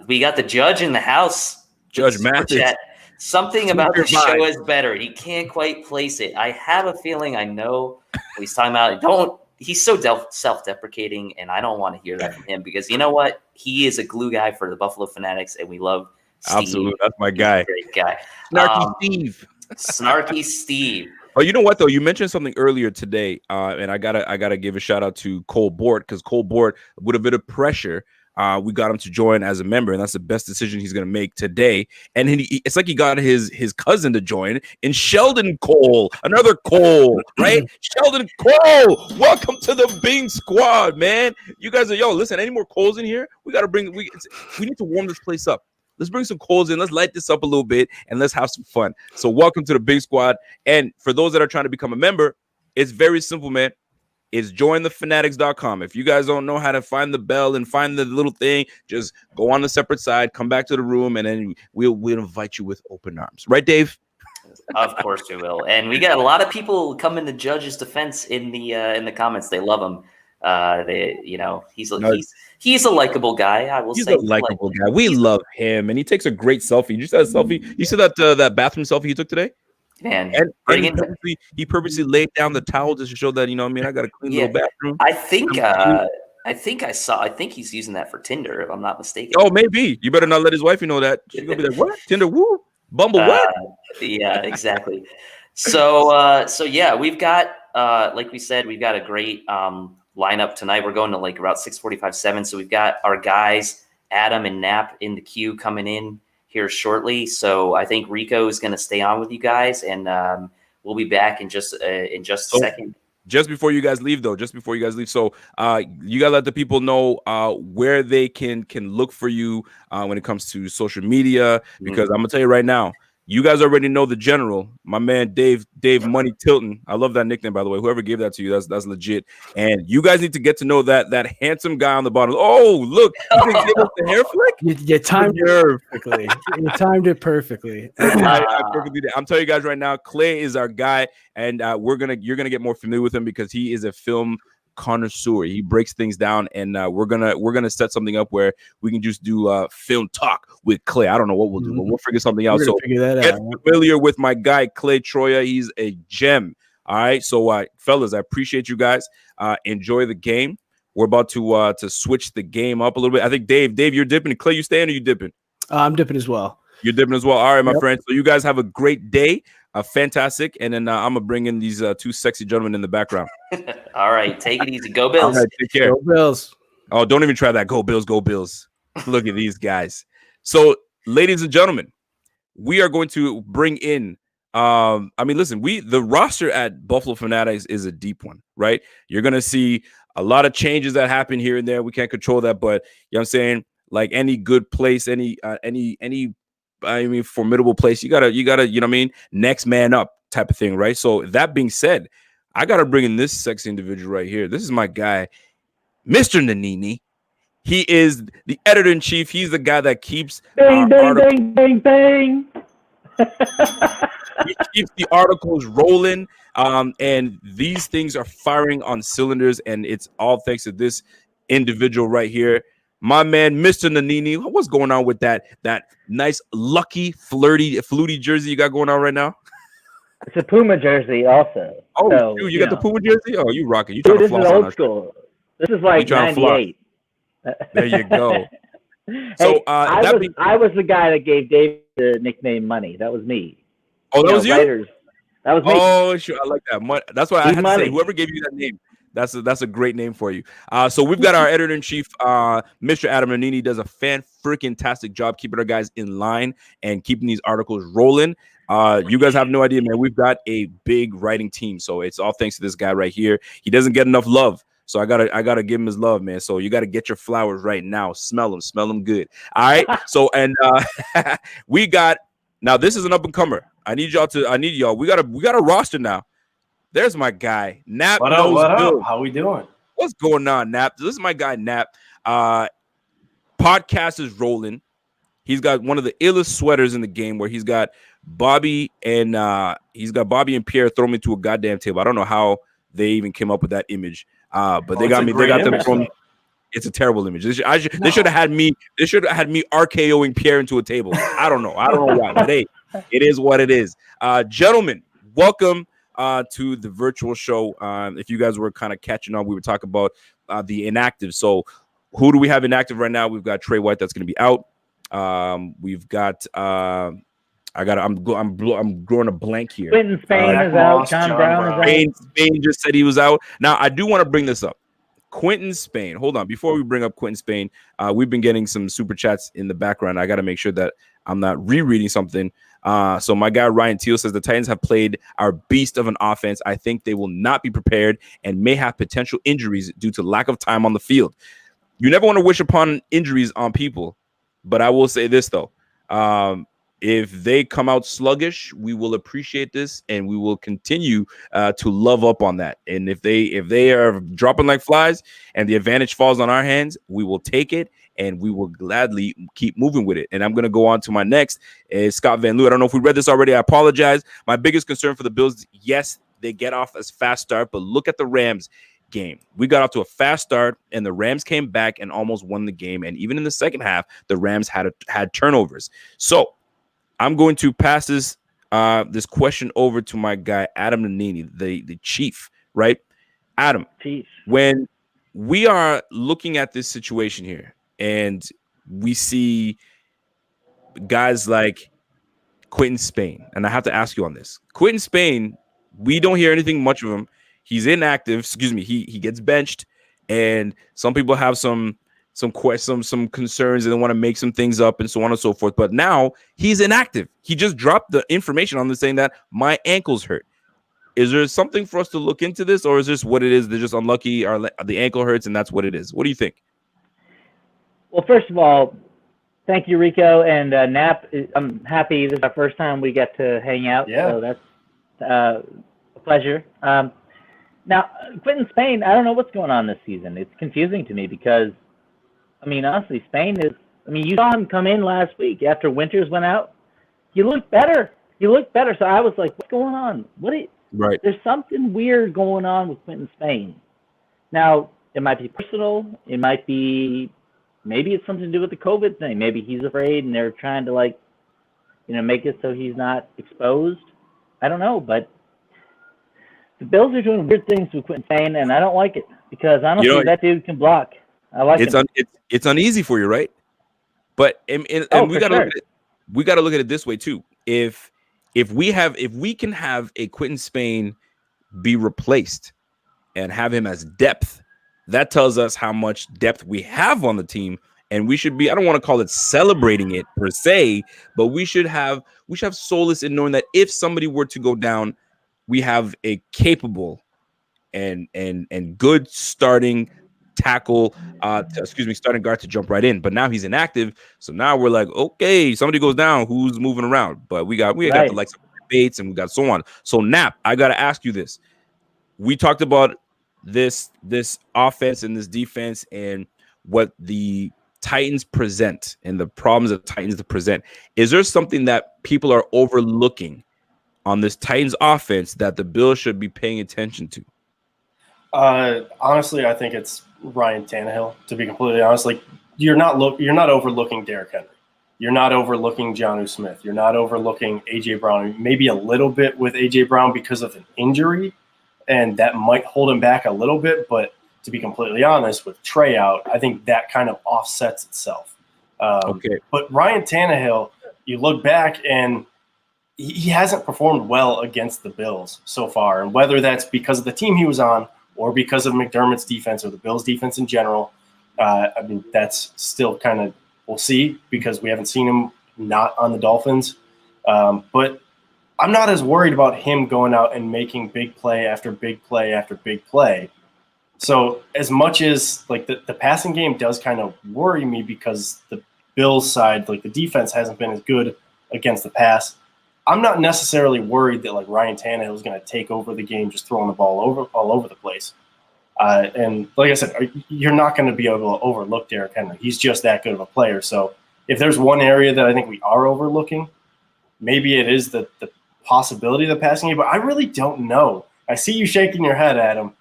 B: We got the judge in the house.
A: Judge Mathis.
B: Something about the show is better. He can't quite place it. I have a feeling I know what he's talking about. He's so self-deprecating, and I don't want to hear that from him because you know what? he is a glue guy for the Buffalo Fanatics, and we love Steve.
A: Absolutely, that's my guy.
B: Great guy.
A: Snarky Steve.
B: Snarky Steve.
A: Oh, you know what though? You mentioned something earlier today, and I gotta give a shout out to Cole Bort, because Cole Bort, with a bit of pressure, we got him to join as a member, and that's the best decision he's gonna make today. And it's like he got his cousin to join, in Sheldon Cole, another Cole, right? Sheldon Cole, welcome to the Bing Squad, man. You guys are listen. Any more Coles in here? We need to warm this place up. Let's bring some Coles in. Let's light this up a little bit and let's have some fun. So welcome to the Big Squad. And for those that are trying to become a member, it's very simple, man. It's jointhefanatics.com. If you guys don't know how to find the bell and find the little thing, just go on the separate side, come back to the room, and then we'll invite you with open arms. Right, Dave?
B: Of course we will. And we got a lot of people coming to Judge's defense in the comments. They love him. He's a likable guy. I will say
A: he's a likable guy. We love him, and he takes a great selfie. You just had a selfie. You saw that bathroom selfie he took today,
B: man.
A: And he purposely laid down the towel just to show that I got a clean little bathroom.
B: I think he's using that for Tinder, if I'm not mistaken.
A: Oh, maybe. You better not let his wife know that. She's gonna be like, "What? Tinder? Woo? Bumble? What?"
B: Yeah, exactly. So yeah, we've got like we said, we've got a great lineup tonight. We're going to like about 6:45, 7. So we've got our guys, Adam and Nap, in the queue coming in here shortly. So I think Rico is going to stay on with you guys, and we'll be back in just a second.
A: Just before you guys leave, so you gotta let the people know where they can look for you when it comes to social media, because I'm gonna tell you right now, you guys already know the general, my man Dave Money Tilton. I love that nickname, by the way. Whoever gave that to you, that's legit. And you guys need to get to know that handsome guy on the bottom. Oh, look, you think give us the hair flick?
C: You timed it perfectly. You timed it perfectly.
A: I perfectly did. I'm telling you guys right now, Clay is our guy, and you're gonna get more familiar with him because he is a film connoisseur. He breaks things down, and we're gonna set something up where we can just do film talk with Clay. I don't know what we'll do, but we'll figure something out. So get familiar with my guy Clay Troya. He's a gem. All right, so fellas, I appreciate you guys. Enjoy the game. We're about to switch the game up a little bit. I think Dave, you're dipping. Clay, you staying or you dipping?
C: I'm dipping as well.
A: You're dipping as well. All right, my friend. So you guys have a great day. Fantastic. And then I'm gonna bring in these two sexy gentlemen in the background.
B: All right, take it easy. Go Bills.
A: All right, take care.
C: Go Bills.
A: Oh, don't even try that. Go Bills, go Bills. Look at these guys. So, ladies and gentlemen, we are going to bring in listen, the roster at Buffalo Fanatics is a deep one, right? You're gonna see a lot of changes that happen here and there. We can't control that, but you know what I'm saying? Like any good place, any formidable place, you gotta, you know what I mean? Next man up type of thing, right? So that being said, I gotta bring in this sexy individual right here. This is my guy, Mr. Nanini. He is the editor-in-chief. He's the guy that keeps
D: bang.
A: he keeps the articles rolling. And these things are firing on cylinders, and it's all thanks to this individual right here. My man, Mr. Nanini. What's going on with that nice, lucky, fluty jersey you got going on right now?
D: It's a Puma jersey also.
A: Oh,
D: so,
A: dude, you got the Puma jersey? Oh, you rocking. You
D: dude,
A: trying to floss
D: this is
A: on
D: old school. This is like 98.
A: There you go.
D: Hey,
A: So
D: I was the guy that gave Dave the nickname Money. That was me.
A: Oh, that was you?
D: Writers. That was me.
A: Oh, sure. I like that. That's why I had
D: Money.
A: to say, whoever gave you that name, that's a great name for you. So we've got our editor-in-chief, Mr. Adam Nanini, does a fan-freaking-tastic job keeping our guys in line and keeping these articles rolling. You guys have no idea, man. We've got a big writing team, so it's all thanks to this guy right here. He doesn't get enough love, so I gotta give him his love, man. So you gotta get your flowers right now. Smell them good. All right. So we got now. This is an up and comer. I need y'all. We got a roster now. There's my guy, Nap.
E: What up? How we doing?
A: What's going on, Nap? This is my guy, Nap. Podcast is rolling. He's got one of the illest sweaters in the game, where he's got Bobby and Pierre throw me to a goddamn table. I don't know how they even came up with that image. But they got me. They got them from. It's a terrible image. They should have had me. They should have had me RKOing Pierre into a table. I don't know why. But hey, it is what it is. Gentlemen, welcome to the virtual show. If you guys were kind of catching on, we were talking about the inactive. So who do we have inactive right now? We've got Trey White that's going to be out. We've got I'm drawing a blank here.
D: Quentin Spain is out. John Brown is out.
A: Spain just said he was out. Now I do want to bring this up. Quentin Spain. Hold on. Before we bring up Quentin Spain, we've been getting some super chats in the background. I got to make sure that I'm not rereading something. So my guy Ryan Teal says the Titans have played our beast of an offense. I think they will not be prepared and may have potential injuries due to lack of time on the field. You never want to wish upon injuries on people, but I will say this though. If they come out sluggish, we will appreciate this and we will continue to love up on that. And if they are dropping like flies and the advantage falls on our hands, we will take it and we will gladly keep moving with it. And I'm going to go on to my next is Scott Van Loo. I don't know if we read this already. I apologize. My biggest concern for the Bills, yes, they get off as fast start, but look at the Rams game. We got off to a fast start and the Rams came back and almost won the game. And even in the second half, the Rams had turnovers. So I'm going to pass this question over to my guy, Adam Nanini, the chief, right? Adam,
D: Chief.
A: When we are looking at this situation here and we see guys like Quentin Spain, and I have to ask you on this. Quentin Spain, we don't hear anything much of him. He's inactive. Excuse me. He gets benched, and some people have some questions, some concerns, and they want to make some things up and so on and so forth. But now he's inactive. He just dropped the information on this saying that my ankle's hurt. Is there something for us to look into this, or is this what it is? They're just unlucky, or the ankle hurts, and that's what it is. What do you think?
D: Well, first of all, thank you, Rico and Nap. I'm happy this is our first time we get to hang out.
E: Yeah.
D: So that's a pleasure. Now, Quentin Spain, I don't know what's going on this season. It's confusing to me because, I mean, honestly, Spain is. I mean, you saw him come in last week after Winters went out. He looked better. So I was like, what's going on?
A: Right.
D: There's something weird going on with Quentin Spain. Now, it might be personal. It might be, maybe it's something to do with the COVID thing. Maybe he's afraid and they're trying to make it so he's not exposed. I don't know, but the Bills are doing weird things with Quentin Spain, and I don't like it because honestly, that dude can block. I like him.
A: It's uneasy for you, right? But we got to look at it this way too. If we can have a Quentin Spain be replaced and have him as depth, that tells us how much depth we have on the team, and we should be. I don't want to call it celebrating it per se, but we should have solace in knowing that if somebody were to go down, we have a capable and good starting starting guard to jump right in. But now he's inactive, so now we're like, okay, somebody goes down, who's moving around? But we got the likes of Bates and we got so on. So Nap, I gotta ask you this. We talked about this offense and this defense and what the Titans present and the problems that Titans present. Is there something that people are overlooking on this Titans offense that the Bills should be paying attention to?
E: Honestly, I think it's Ryan Tannehill, to be completely honest. Like, you're not overlooking Derrick Henry. You're not overlooking Jonnu Smith. You're not overlooking A.J. Brown. Maybe a little bit with A.J. Brown because of an injury, and that might hold him back a little bit. But to be completely honest, with Trey out, I think that kind of offsets itself.
A: Okay.
E: But Ryan Tannehill, you look back and he hasn't performed well against the Bills so far. And whether that's because of the team he was on or because of McDermott's defense or the Bills' defense in general, I mean, that's still kind of – we'll see because we haven't seen him not on the Dolphins. But I'm not as worried about him going out and making big play after big play after big play. So as much as like the passing game does kind of worry me because the Bills side, like the defense hasn't been as good against the pass, I'm not necessarily worried that like Ryan Tannehill is going to take over the game just throwing the ball all over the place. And like I said, you're not going to be able to overlook Derrick Henry. He's just that good of a player. So if there's one area that I think we are overlooking, maybe it is the possibility of the passing game, but I really don't know. I see you shaking your head, Adam.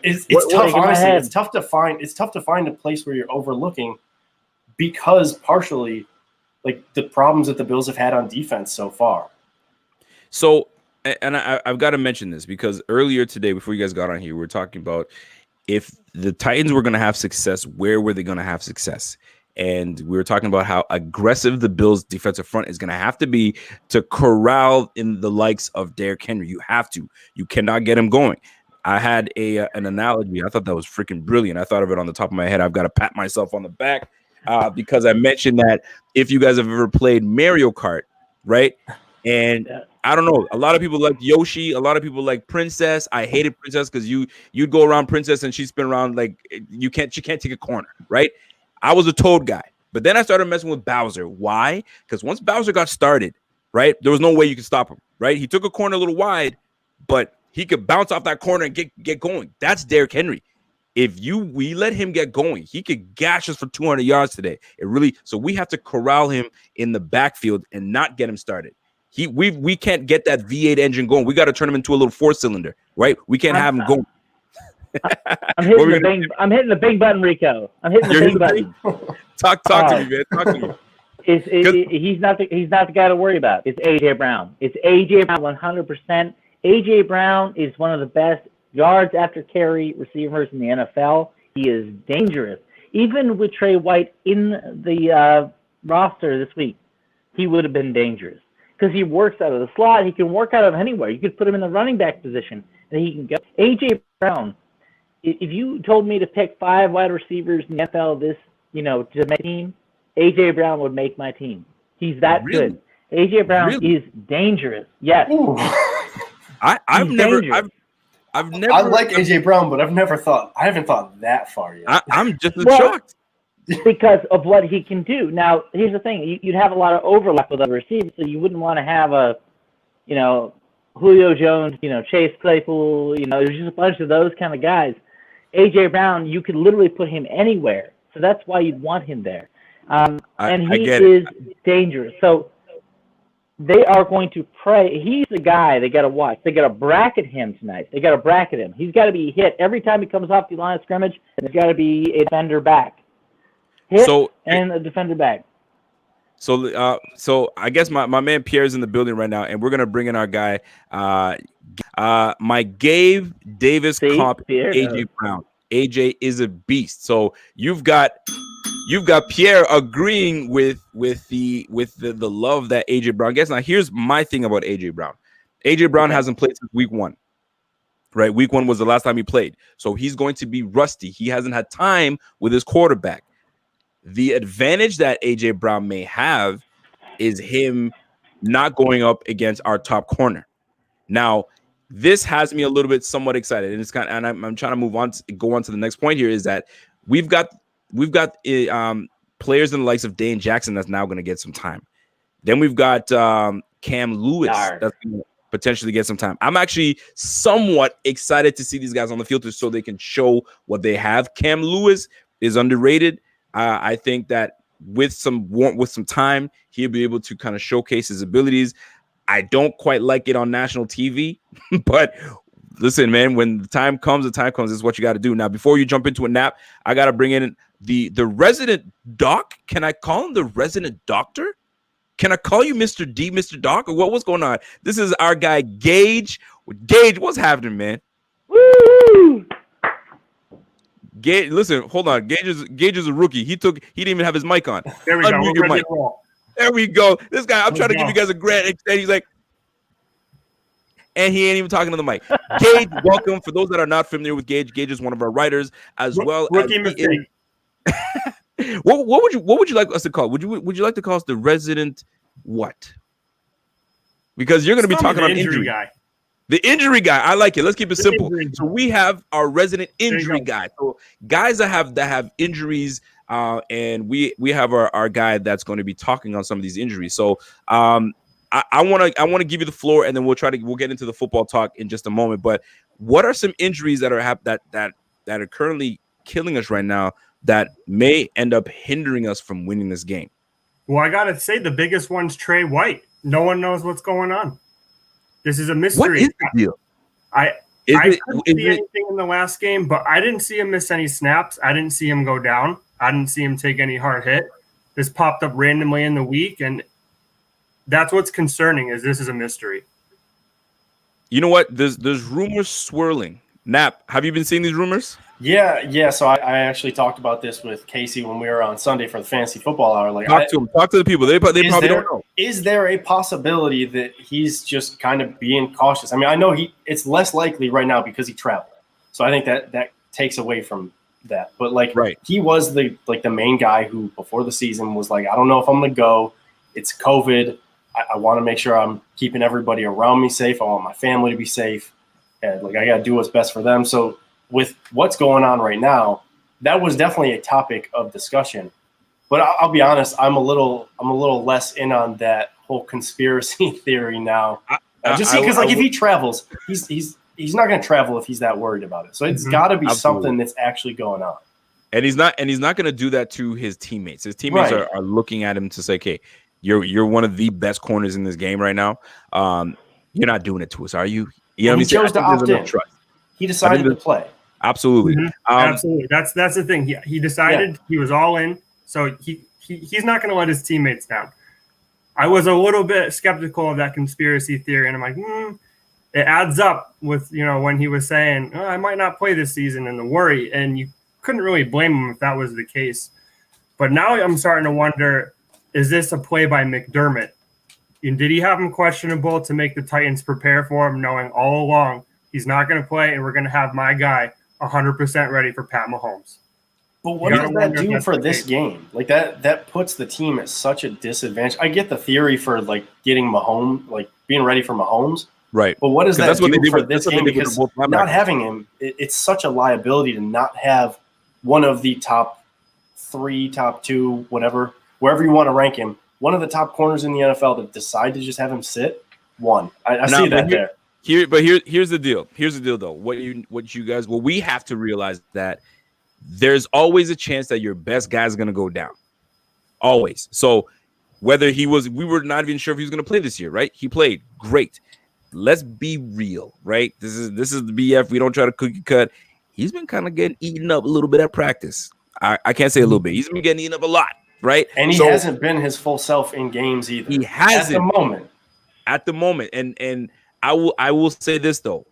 E: It's tough, honestly. It's tough to find a place where you're overlooking because partially like the problems that the Bills have had on defense so far.
A: So, and I've got to mention this because earlier today, before you guys got on here, we were talking about if the Titans were going to have success, where were they going to have success? And we were talking about how aggressive the Bills' defensive front is going to have to be to corral in the likes of Derrick Henry. You have to. You cannot get him going. I had an analogy. I thought that was freaking brilliant. I thought of it on the top of my head. I've got to pat myself on the back because I mentioned that if you guys have ever played Mario Kart, right? And I don't know. A lot of people like Yoshi. A lot of people like Princess. I hated Princess because you'd go around Princess and she'd spin around like she can't take a corner, right? I was a Toad guy, but then I started messing with Bowser. Why? Because once Bowser got started, right, there was no way you could stop him, right? He took a corner a little wide, but he could bounce off that corner and get going. That's Derrick Henry. If we let him get going, he could gash us for 200 yards today. So we have to corral him in the backfield and not get him started. We can't get that V8 engine going. We got to turn him into a little 4-cylinder, right? We can't have him going.
D: I'm hitting the big button, Rico. I'm hitting the big button.
A: Talk to me, man. Talk to me.
D: He's not the guy to worry about. It's AJ Brown. It's AJ Brown 100%. AJ Brown is one of the best yards after carry receivers in the NFL. He is dangerous. Even with Trey White in the roster this week, he would have been dangerous because he works out of the slot. He can work out of anywhere. You could put him in the running back position and he can go. AJ Brown. If you told me to pick 5 wide receivers in the NFL to make team, AJ Brown would make my team. He's that good. AJ Brown is dangerous. Yes.
A: I've never. I
E: like AJ Brown, but I haven't thought that far yet.
A: I'm just shocked
D: because of what he can do. Now, here's the thing: you'd have a lot of overlap with other receivers, so you wouldn't want to have Julio Jones, Chase Claypool, there's just a bunch of those kind of guys. AJ Brown, you could literally put him anywhere, so that's why you'd want him there. And he is dangerous. So they are going to pray. He's the guy they got to watch. They got to bracket him tonight. They got to bracket him. He's got to be hit every time he comes off the line of scrimmage, and there's got to be a defender back. And a defender back.
A: So I guess my man Pierre's in the building right now, and we're gonna bring in our guy, my Gabe Davis comp, AJ Brown. AJ is a beast. So you've got Pierre agreeing with the love that AJ Brown gets. Now here's my thing about AJ Brown. AJ Brown hasn't played since week 1. Right, week 1 was the last time he played, so he's going to be rusty. He hasn't had time with his quarterback. The advantage that AJ Brown may have is him not going up against our top corner. Now, this has me a little bit somewhat excited, and I'm trying to go on to the next point here. Is that we've got players in the likes of Dane Jackson that's now going to get some time. Then we've got Cam Lewis that's going to potentially get some time. I'm actually somewhat excited to see these guys on the field so they can show what they have. Cam Lewis is underrated. I think that with some time, he'll be able to kind of showcase his abilities. I don't quite like it on national TV, but listen, man, when the time comes, this is what you got to do. Now, before you jump into a nap, I got to bring in the resident doc. Can I call him the resident doctor? Can I call you Mr. D, Mr. Doc, or what's going on? This is our guy, Gage. Gage, what's happening, man?
D: Woo!
A: Gage, listen, hold on. Gage is a rookie. He didn't even have his mic on.
F: There we go.
A: Your mic. There we go. This guy, I'm trying to give you guys a grant, and he's like, and he ain't even talking to the mic. Gage, welcome. For those that are not familiar with Gage is one of our writers as well.
F: Rookie mistake.
A: What would you like us to call? Would you like to call us the resident what? Because you're going to be talking about injury
F: guy.
A: The injury guy. I like it. Let's keep it simple. So we have our resident injury guy. So guys that have injuries, and we have our guy that's going to be talking on some of these injuries. So I want to give you the floor, and then we'll get into the football talk in just a moment. But what are some injuries that are currently killing us right now that may end up hindering us from winning this game?
F: Well, I gotta say the biggest one's Trey White. No one knows what's going on. This is a mystery.
A: What is the deal?
F: I couldn't see anything in the last game, but I didn't see him miss any snaps. I didn't see him go down. I didn't see him take any hard hit. This popped up randomly in the week, and that's what's concerning. Is this is a mystery.
A: You know what? There's rumors swirling. Nap, have you been seeing these rumors?
E: Yeah. So I actually talked about this with Casey when we were on Sunday for the Fantasy Football Hour. Like,
A: Talk to the people. They probably don't know.
E: Is there a possibility that he's just kind of being cautious? I mean, I know it's less likely right now because he traveled. So I think that takes away from that. But like, he was the main guy who before the season was like, I don't know if I'm going to go. It's COVID. I want to make sure I'm keeping everybody around me safe. I want my family to be safe. And like, I got to do what's best for them. So with what's going on right now, that was definitely a topic of discussion. But I'll be honest, I'm a little less in on that whole conspiracy theory now. Because if he travels, he's not going to travel if he's that worried about it. So it's got to be something that's actually going on.
A: And he's not going to do that to his teammates. His teammates are looking at him to say, "Okay, you're one of the best corners in this game right now. You're not doing it to us, are you?" You know,
E: he chose to opt in. He decided to play.
A: Absolutely.
F: Absolutely. That's the thing. He decided he was all in. So he's not going to let his teammates down. I was a little bit skeptical of that conspiracy theory, and I'm like, it adds up with, when he was saying, oh, I might not play this season, and the worry, and you couldn't really blame him if that was the case. But now I'm starting to wonder, is this a play by McDermott? And did he have him questionable to make the Titans prepare for him, knowing all along he's not going to play, and we're going to have my guy 100% ready for Pat Mahomes?
E: But what does that do for this game? Like that puts the team at such a disadvantage. I get the theory for like getting Mahomes, like being ready for Mahomes.
A: Right.
E: But what does that do for this game? Because not having him, it's such a liability to not have one of the top 3, top 2, whatever, wherever you want to rank him, one of the top corners in the NFL to decide to just have him sit. I see that there.
A: Here's the deal. Here's the deal, though. What we have to realize that there's always a chance that your best guy is going to go down. Always. So whether we were not even sure if he was going to play this year, right? He played great. Let's be real, right? This is the BF. We don't try to cookie cut. He's been kind of getting eaten up a little bit at practice. I can't say a little bit. He's been getting eaten up a lot, right?
E: And he hasn't been his full self in games either.
A: He hasn't
E: at the moment.
A: And I will say this though.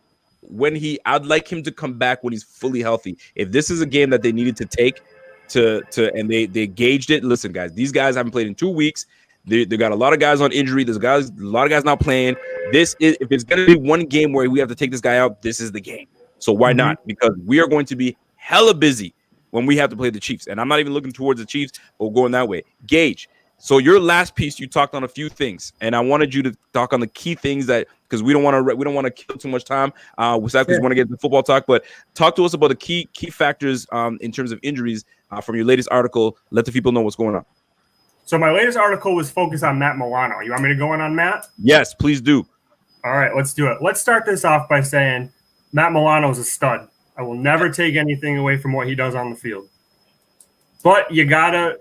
A: I'd like him to come back when he's fully healthy. If this is a game that they needed to take and they gauged it. Listen, guys, these guys haven't played in 2 weeks. They got a lot of guys on injury. There's a lot of guys not playing. If it's going to be one game where we have to take this guy out, this is the game. So why not? Because we are going to be hella busy when we have to play the Chiefs. And I'm not even looking towards the Chiefs, but we're going that way. Gage. So your last piece, you talked on a few things, and I wanted you to talk on the key things because we don't want to kill too much time. Because we want to get to football talk, but talk to us about the key factors in terms of injuries from your latest article. Let the people know what's going on.
F: So my latest article was focused on Matt Milano. You want me to go in on Matt?
A: Yes, please do.
F: All right, let's do it. Let's start this off by saying Matt Milano is a stud. I will never take anything away from what he does on the field, but you gotta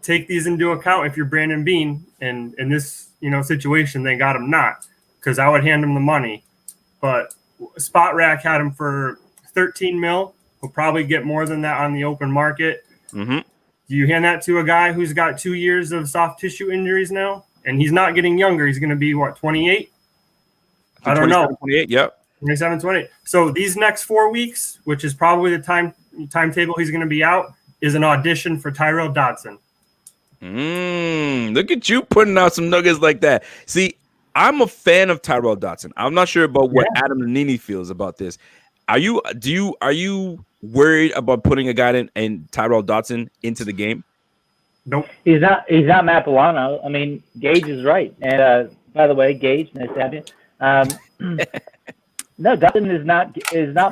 F: take these into account if you're Brandon Beane, and in this situation they got him not, because I would hand him the money. But Spot Rack had him for $13 million. He'll probably get more than that on the open market. Do you hand that to a guy who's got 2 years of soft tissue injuries now, and he's not getting younger? He's going to be 28? I don't know.
A: 28, yep.
F: 27, 28. So these next 4 weeks, which is probably the timetable he's going to be out, is an audition for Tyrell Dodson.
A: Look at you putting out some nuggets like that. See, I'm a fan of Tyrell Dodson. I'm not sure about what Adam Nannini feels about this. Are you worried about putting a guy in Tyrell Dodson into the game?
F: Nope.
D: He's not Matt Milano. I mean, Gage is right. And by the way, Gage, nice to have you. No, Dodson is not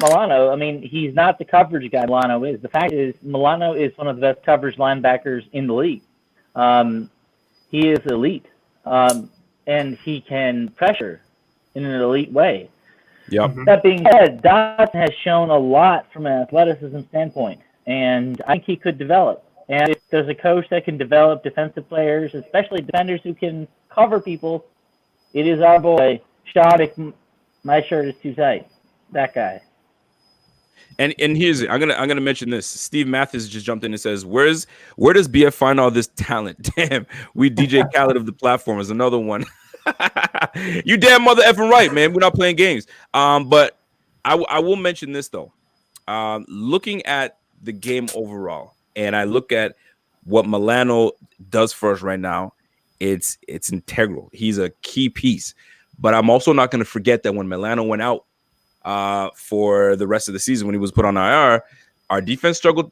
D: Milano. I mean, he's not the coverage guy Milano is. The fact is, Milano is one of the best coverage linebackers in the league. He is elite, and he can pressure in an elite way.
A: Yep.
D: That being said, Dodson has shown a lot from an athleticism standpoint, and I think he could develop. And if there's a coach that can develop defensive players, especially defenders who can cover people, it is our boy, Shoddick. My shirt is too tight. That guy.
A: And here's it. I'm gonna mention this. Steve Mathis just jumped in and says, where does BF find all this talent? Damn, we DJ Khaled of the platform is another one. You damn mother effing right, man. We're not playing games. But I will mention this though. looking at the game overall, and I look at what Milano does for us right now, it's integral. He's a key piece. But I'm also not going to forget that when Milano went out for the rest of the season, when he was put on IR, our defense struggled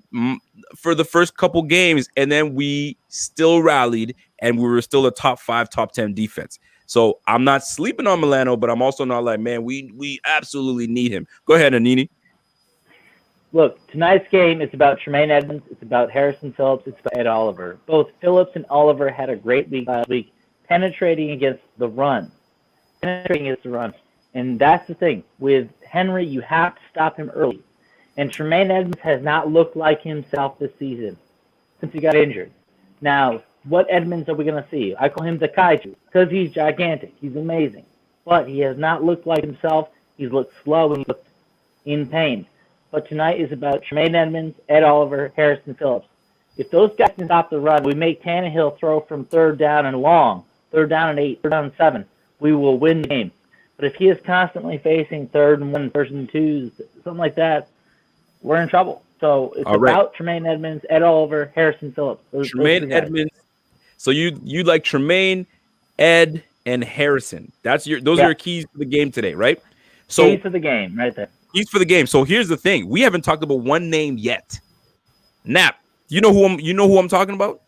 A: for the first couple games, and then we still rallied, and we were still a top 5, top 10 defense. So I'm not sleeping on Milano, but I'm also not like, man, we absolutely need him. Go ahead, Anini.
D: Look, tonight's game is about Tremaine Edmonds. It's about Harrison Phillips. It's about Ed Oliver. Both Phillips and Oliver had a great week last week, penetrating against the run. And that's the thing. With Henry, you have to stop him early. And Tremaine Edmonds has not looked like himself this season since he got injured. Now, what Edmonds are we going to see? I call him the kaiju because he's gigantic. He's amazing. But he has not looked like himself. He's looked slow and he looked in pain. But tonight is about Tremaine Edmonds, Ed Oliver, Harrison Phillips. If those guys can stop the run, we make Tannehill throw from 3rd down and long, 3rd down and 8, 3rd down and 7. We will win the game. But if he is constantly facing 3rd and 1, 1st and 2s, something like that, we're in trouble. So it's about Tremaine Edmonds, Ed Oliver, Harrison Phillips.
A: Tremaine Edmonds. So you like Tremaine, Ed, and Harrison. Those are your keys for the game today, right? So
D: keys for the game, right there.
A: Keys for the game. So here's the thing: we haven't talked about one name yet. Nap. You know who I'm talking about?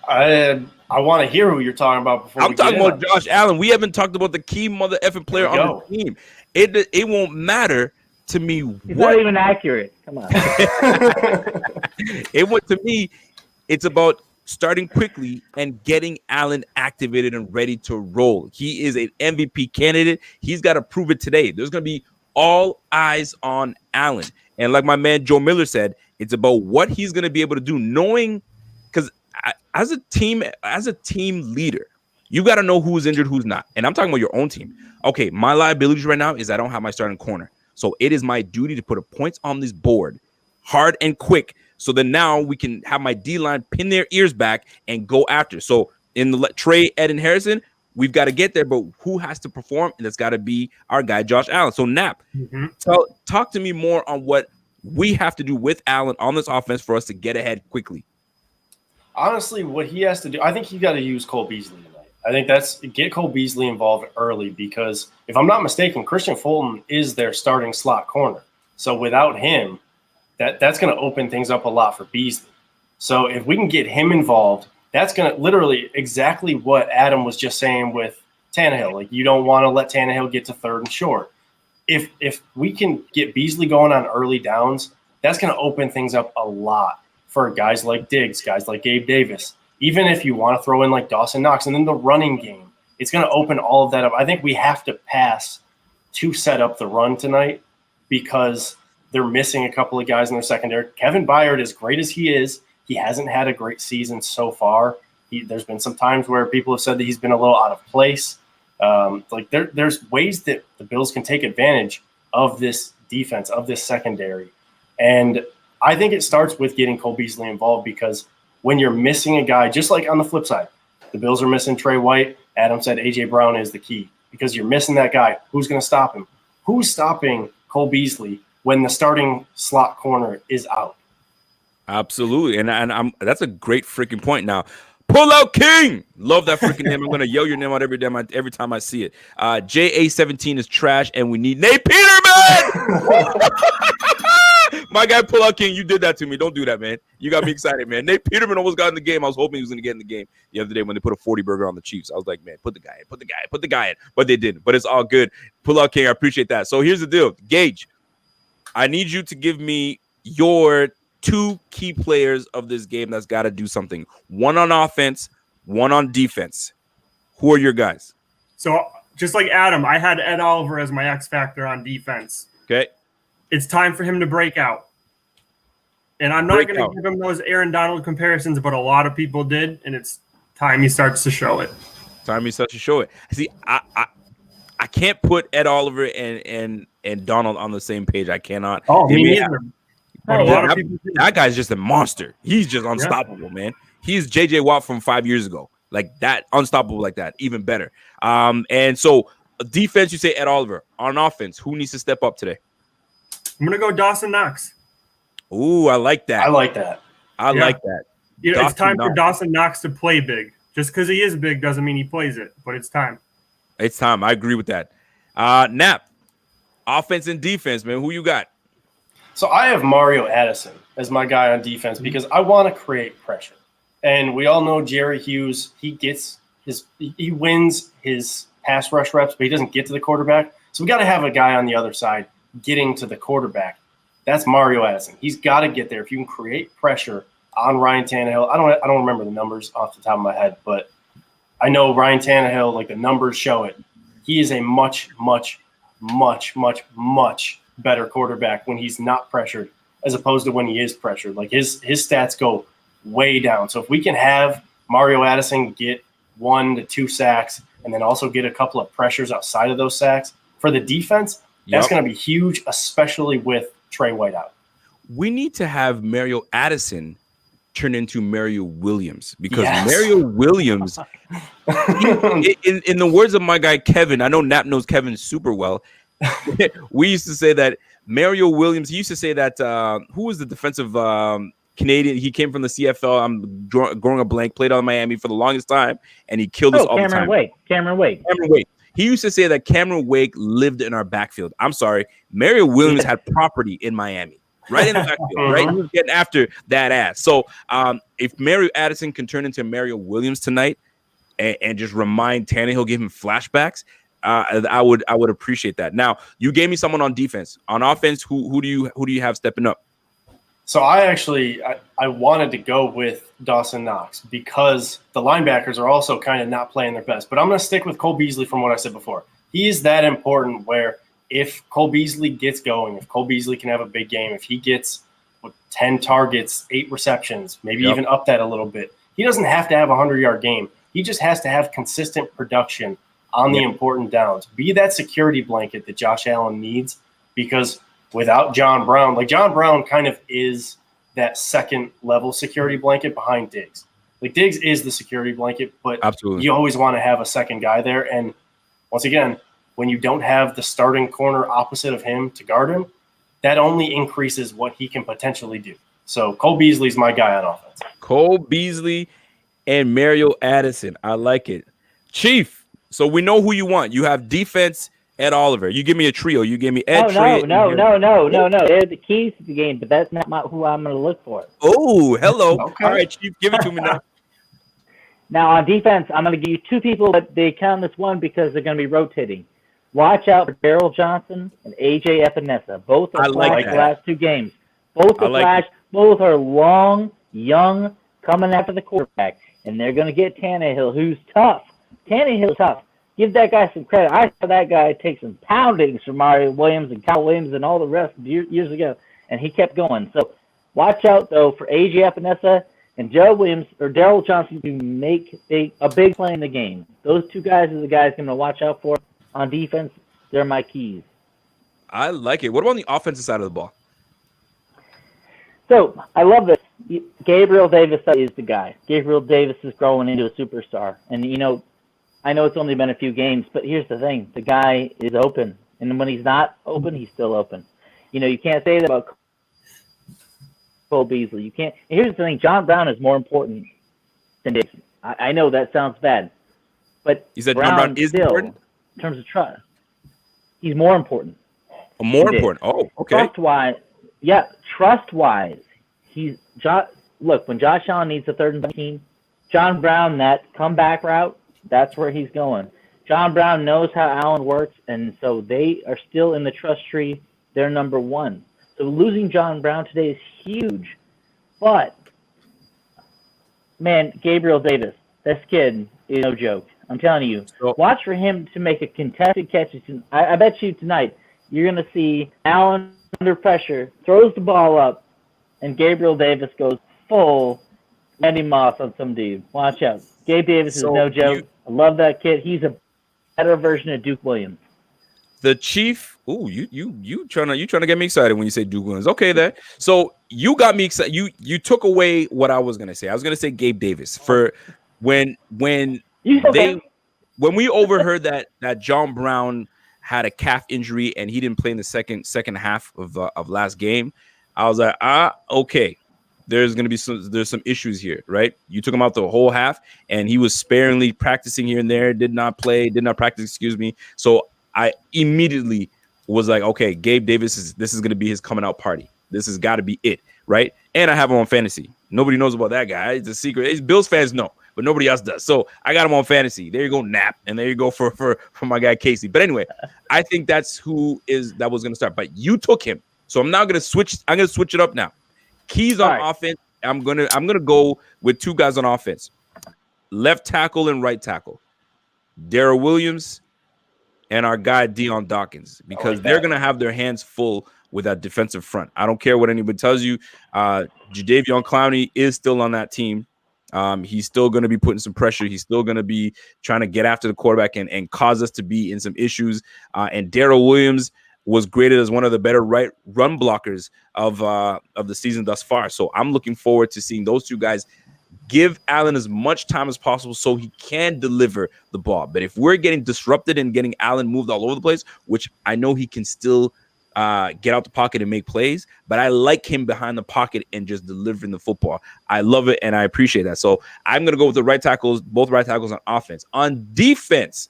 E: I want to hear who you're talking about before.
A: I'm talking about Josh Allen. We haven't talked about the key mother effing player on the team. It won't matter to me.
D: He's not even accurate. Come on.
A: To me, it's about starting quickly and getting Allen activated and ready to roll. He is an MVP candidate. He's got to prove it today. There's going to be all eyes on Allen. And like my man Joe Miller said, it's about what he's going to be able to do, knowing, because as a team leader, you got to know who's injured, who's not. And I'm talking about your own team. Okay, my liabilities right now is I don't have my starting corner. So it is my duty to put a points on this board hard and quick. So then now we can have my D-line pin their ears back and go after. So in the Trey, Ed, and Harrison, we've got to get there, but who has to perform? And that's got to be our guy, Josh Allen. So Nap, talk to me more on what we have to do with Allen on this offense for us to get ahead quickly.
E: Honestly, what he has to do, I think he got to use Cole Beasley tonight. I think get Cole Beasley involved early, because if I'm not mistaken, Christian Fulton is their starting slot corner. So without him, that's going to open things up a lot for Beasley. So if we can get him involved, that's going to literally exactly what Adam was just saying with Tannehill. Like, you don't want to let Tannehill get to 3rd and short. If we can get Beasley going on early downs, that's going to open things up a lot for guys like Diggs, guys like Gabe Davis. Even if you want to throw in like Dawson Knox, and then the running game, it's going to open all of that up. I think we have to pass to set up the run tonight, because they're missing a couple of guys in their secondary. Kevin Byard, as great as he is, he hasn't had a great season so far. There's been some times where people have said that he's been a little out of place. There's ways that the Bills can take advantage of this defense, of this secondary. And I think it starts with getting Cole Beasley involved, because when you're missing a guy, just like on the flip side, the Bills are missing Trey White. Adam said A.J. Brown is the key, because you're missing that guy. Who's going to stop him? Who's stopping Cole Beasley when the starting slot corner is out?
A: Absolutely. And that's a great freaking point. Now, Pull Out King. Love that freaking name. I'm going to yell your name out every time I see it. JA17 is trash, and we need Nate Peterman. My guy, Pull Out King, you did that to me. Don't do that, man. You got me excited, man. Nate Peterman almost got in the game. I was hoping he was going to get in the game the other day when they put a 40 burger on the Chiefs. I was like, man, put the guy in. But they didn't. But it's all good. Pull Out King, I appreciate that. So here's the deal. Gage, I need you to give me your 2 key players of this game that's got to do something. One on offense, one on defense. Who are your guys?
F: So just like Adam, I had Ed Oliver as my X factor on defense.
A: Okay.
F: It's time for him to break out. And I'm not going to give him those Aaron Donald comparisons, but a lot of people did, and it's time he starts to show it. See, I can't put Ed Oliver and Donald on the same page. I cannot. Oh, me neither. But a lot of people do.
A: That guy's just a monster. He's just unstoppable, man. He's J.J. Watt from 5 years ago. Like that, unstoppable like that, even better. And so defense, you say Ed Oliver. On offense, who needs to step up today?
F: I'm gonna go Dawson Knox.
A: Ooh, I like that.
E: I like that.
A: I like that.
F: You know, it's time for
A: Knox.
F: Dawson Knox to play big. Just because he is big doesn't mean he plays it, but it's time.
A: It's time. I agree with that. Nap, offense and defense, man. Who you got?
E: So I have Mario Addison as my guy on defense because I want to create pressure. And we all know Jerry Hughes, he wins his pass rush reps, but he doesn't get to the quarterback. So we got to have a guy on the other side getting to the quarterback. That's Mario Addison. He's got to get there. If you can create pressure on Ryan Tannehill, I don't remember the numbers off the top of my head, but I know Ryan Tannehill, like the numbers show it. He is a much, much, much, much, much better quarterback when he's not pressured as opposed to when he is pressured. Like his stats go way down. So if we can have Mario Addison get 1 to 2 sacks and then also get a couple of pressures outside of those sacks for the defense, that's going to be huge, especially with Trey White out.
A: We need to have Mario Addison turn into Mario Williams because Mario Williams, in the words of my guy Kevin, I know Nap knows Kevin super well. We used to say that Mario Williams, he used to say that who was the defensive Canadian? He came from the CFL. I'm drawing a blank, played on Miami for the longest time, and he killed us all the time.
D: Cameron Wake.
A: He used to say that Cameron Wake lived in our backfield. I'm sorry. Mario Williams had property in Miami. Right in the backfield, right? He was getting after that ass. So if Mario Addison can turn into Mario Williams tonight and just remind Tannehill, give him flashbacks, I would appreciate that. Now, you gave me someone on defense. On offense, who do you have stepping up?
E: So I wanted to go with Dawson Knox because the linebackers are also kind of not playing their best. But I'm going to stick with Cole Beasley from what I said before. He is that important where if Cole Beasley gets going, if Cole Beasley can have a big game, if he gets 10 targets, 8 receptions, maybe even up that a little bit, he doesn't have to have a 100-yard game. He just has to have consistent production on the important downs. Be that security blanket that Josh Allen needs because without John Brown, like John Brown kind of is that second-level security blanket behind Diggs. Like Diggs is the security blanket, but you always want to have a second guy there. And once again, when you don't have the starting corner opposite of him to guard him, that only increases what he can potentially do. So Cole Beasley's my guy on offense.
A: Cole Beasley and Mario Addison. I like it. Chief, so we know who you want. You have defense, Ed Oliver. You give me a trio. You give me Ed.
D: No. They're the keys to the game, but that's not who I'm going to look for.
A: Oh, hello. Okay. All right, Chief, give it to me now.
D: Now, on defense, I'm going to give you 2 people, but they count as one because they're going to be rotating. Watch out for Darrell Johnson and A.J. Epinesa. Both are flashed the last 2 games. Both are flashed. Both are long, young, coming after the quarterback. And they're going to get Tannehill, who's tough. Tannehill's tough. Give that guy some credit. I saw that guy take some poundings from Mario Williams and Kyle Williams and all the rest years ago, and he kept going. So watch out, though, for A.J. Epinesa and Joe Williams or Darrell Johnson to make a big play in the game. Those 2 guys are the guys I'm going to watch out for. On defense, they're my keys.
A: I like it. What about on the offensive side of the ball?
D: So I love this. Gabriel Davis is the guy. Gabriel Davis is growing into a superstar. And, I know it's only been a few games, but here's the thing. The guy is open. And when he's not open, he's still open. You can't say that about Cole Beasley. You can't. And here's the thing. John Brown is more important than Diggs. I know that sounds bad. But
A: you said John Brown is
D: still, important? In terms of trust, he's more important.
A: More important. Oh, okay.
D: Trust-wise, look, when Josh Allen needs a 3rd and 17, John Brown, that comeback route, that's where he's going. John Brown knows how Allen works, and so they are still in the trust tree. They're number 1. So losing John Brown today is huge. But, man, Gabriel Davis, this kid is no joke. I'm telling you, watch for him to make a contested catch. I bet you tonight you're going to see Allen under pressure, throws the ball up, and Gabriel Davis goes full Randy Moss on some dude. Watch out. Gabe Davis is no joke. I love that kid. He's a better version of Duke Williams.
A: The Chief. Ooh, you trying to get me excited when you say Duke Williams. Okay, there. So you got me excited. You took away what I was gonna say. I was gonna say Gabe Davis for when we overheard that John Brown had a calf injury and he didn't play in the second half of last game, I was like, okay, there's going to be some issues here, right? You took him out the whole half and he was sparingly practicing here and there, did not practice, excuse me. So I immediately was like, okay, Gabe Davis this is going to be his coming out party. This has got to be it, right? And I have him on fantasy. Nobody knows about that guy. It's a secret. It's Bills fans know, but nobody else does. So I got him on fantasy. There you go, Nap, and there you go for my guy Casey. But anyway, I think that's that was going to start. But you took him, so I'm now going to switch. I'm going to switch it up now. Keys on offense. I'm gonna go with two guys on offense, left tackle and right tackle, Darrell Williams and our guy Deion Dawkins, because they're gonna have their hands full with that defensive front. I don't care what anybody tells you. Jadeveon Clowney is still on that team. He's still going to be putting some pressure. He's still going to be trying to get after the quarterback and cause us to be in some issues. And Darrell Williams was graded as one of the better right run blockers of the season thus far. So I'm looking forward to seeing those two guys give Allen as much time as possible so he can deliver the ball. But if we're getting disrupted and getting Allen moved all over the place, which I know he can still get out the pocket and make plays, but I like him behind the pocket and just delivering the football. I love it and I appreciate that. So I'm going to go with the right tackles, both right tackles on offense. On defense,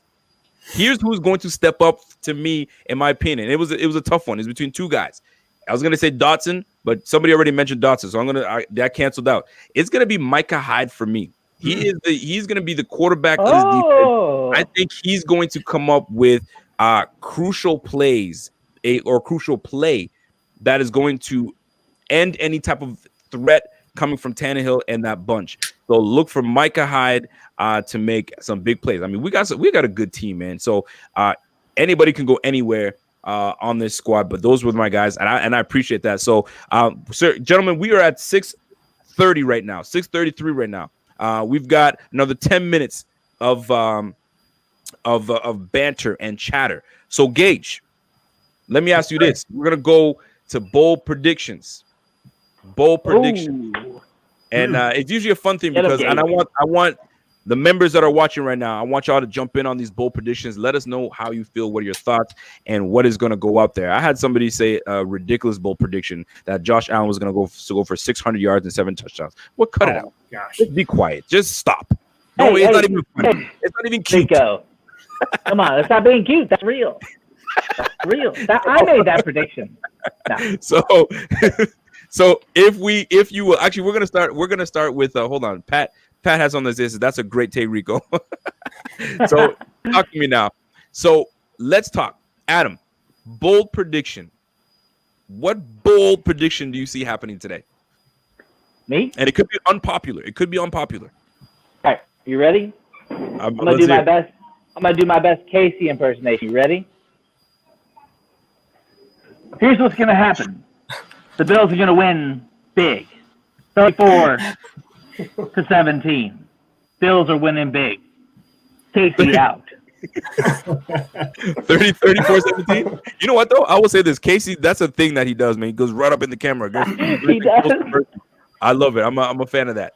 A: here's who's going to step up to me, in my opinion. It was a tough one. It's between two guys. I was going to say Dotson, but somebody already mentioned Dotson, so that canceled out. It's going to be Micah Hyde for me. He's going to be the quarterback of this defense. I think he's going to come up with crucial plays, or crucial play that is going to end any type of threat coming from Tannehill and that bunch. So look for Micah Hyde to make some big plays. I mean, we got a good team, man. So anybody can go anywhere on this squad, but those were my guys, and I appreciate that. So, sir, gentlemen, we are at 6:30 right now, 6:33 right now. We've got another 10 minutes of banter and chatter. So, Gage, let me ask you this: we're gonna go to bold predictions.
D: Ooh.
A: And it's usually a fun thing because, and I want the members that are watching right now, I want y'all to jump in on these bold predictions. Let us know how you feel, what are your thoughts, and what is going to go out there. I had somebody say a ridiculous bold prediction that Josh Allen was going to go for 600 yards and 7 touchdowns. Well, cut it out.
F: Gosh.
A: Just be quiet. Just stop. No, it's not even funny. It's not even cute.
D: Nico. Come on, let's not being cute. That's real. That's real. I made that prediction. No.
A: So if you will, actually, we're gonna start with hold on, Pat has on this. That's a great take, Rico. So talk to me now. So let's talk. Adam, bold prediction. What bold prediction do you see happening today?
D: Me?
A: And it could be unpopular.
D: All right, you ready? I'm gonna do my best. I'm gonna do my best Casey impersonation. You ready? Here's what's gonna happen. The Bills are gonna win big, 34-17. Bills are winning big. Casey out.
A: 34-17. You know what though? I will say this, Casey. That's a thing that he does, man. He goes right up in the camera.
D: He does.
A: I love it. I'm a fan of that.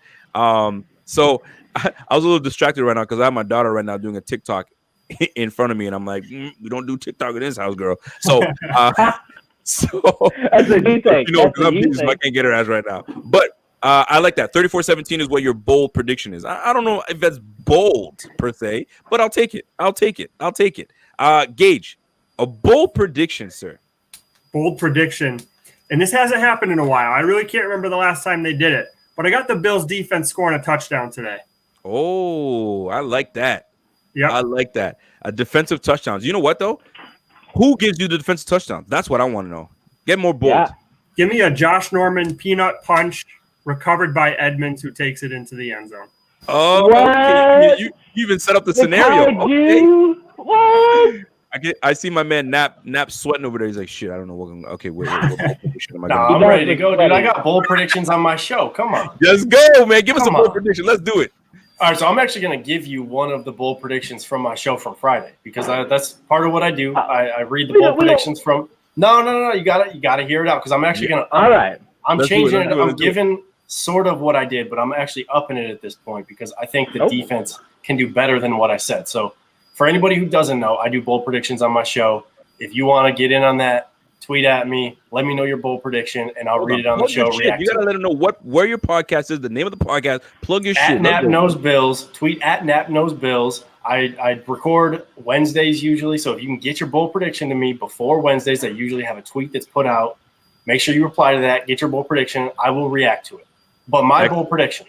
A: So I was a little distracted right now because I have my daughter right now doing a TikTok in front of me, and I'm like, we don't do TikTok in this house, girl. So,
D: that's a new thing.
A: I can't get her ass right now. But I like that. 34-17 is what your bold prediction is. I don't know if that's bold per se, but I'll take it. Gage, a bold prediction, sir.
F: Bold prediction. And this hasn't happened in a while. I really can't remember the last time they did it. But I got the Bills defense scoring a touchdown today.
A: Oh, I like that.
F: Yeah,
A: I like that. A defensive touchdowns. You know what, though? Who gives you the defensive touchdowns? That's what I want to know. Get more bold. Yeah.
F: Give me a Josh Norman peanut punch recovered by Edmonds who takes it into the end zone.
A: Oh, okay. You even set up the scenario. Okay.
D: What?
A: I see my man Nap sweating over there. He's like, shit, I don't know what. Okay, wait.
E: I'm ready to go, dude. I got bold predictions on my show. Come on.
A: Let's go, man. Give us a bold prediction. Let's do it.
E: All right, so I'm actually going to give you one of the bold predictions from my show from Friday because that's part of what I do. I read the bold predictions from. No. You gotta hear it out because I'm actually going to.
D: All right.
E: I'm changing it. I'm giving sort of what I did, but I'm actually upping it at this point because I think the defense can do better than what I said. So for anybody who doesn't know, I do bold predictions on my show. If you want to get in on that, tweet at me. Let me know your bold prediction, and I'll read it on the show.
A: You gotta let them know where your podcast is, the name of the podcast. Plug your shit.
E: At Nap Knows Bills. Tweet at Nap Knows Bills. I record Wednesdays usually, so if you can get your bold prediction to me before Wednesdays, I usually have a tweet that's put out. Make sure you reply to that. Get your bold prediction. I will react to it. But my bold prediction,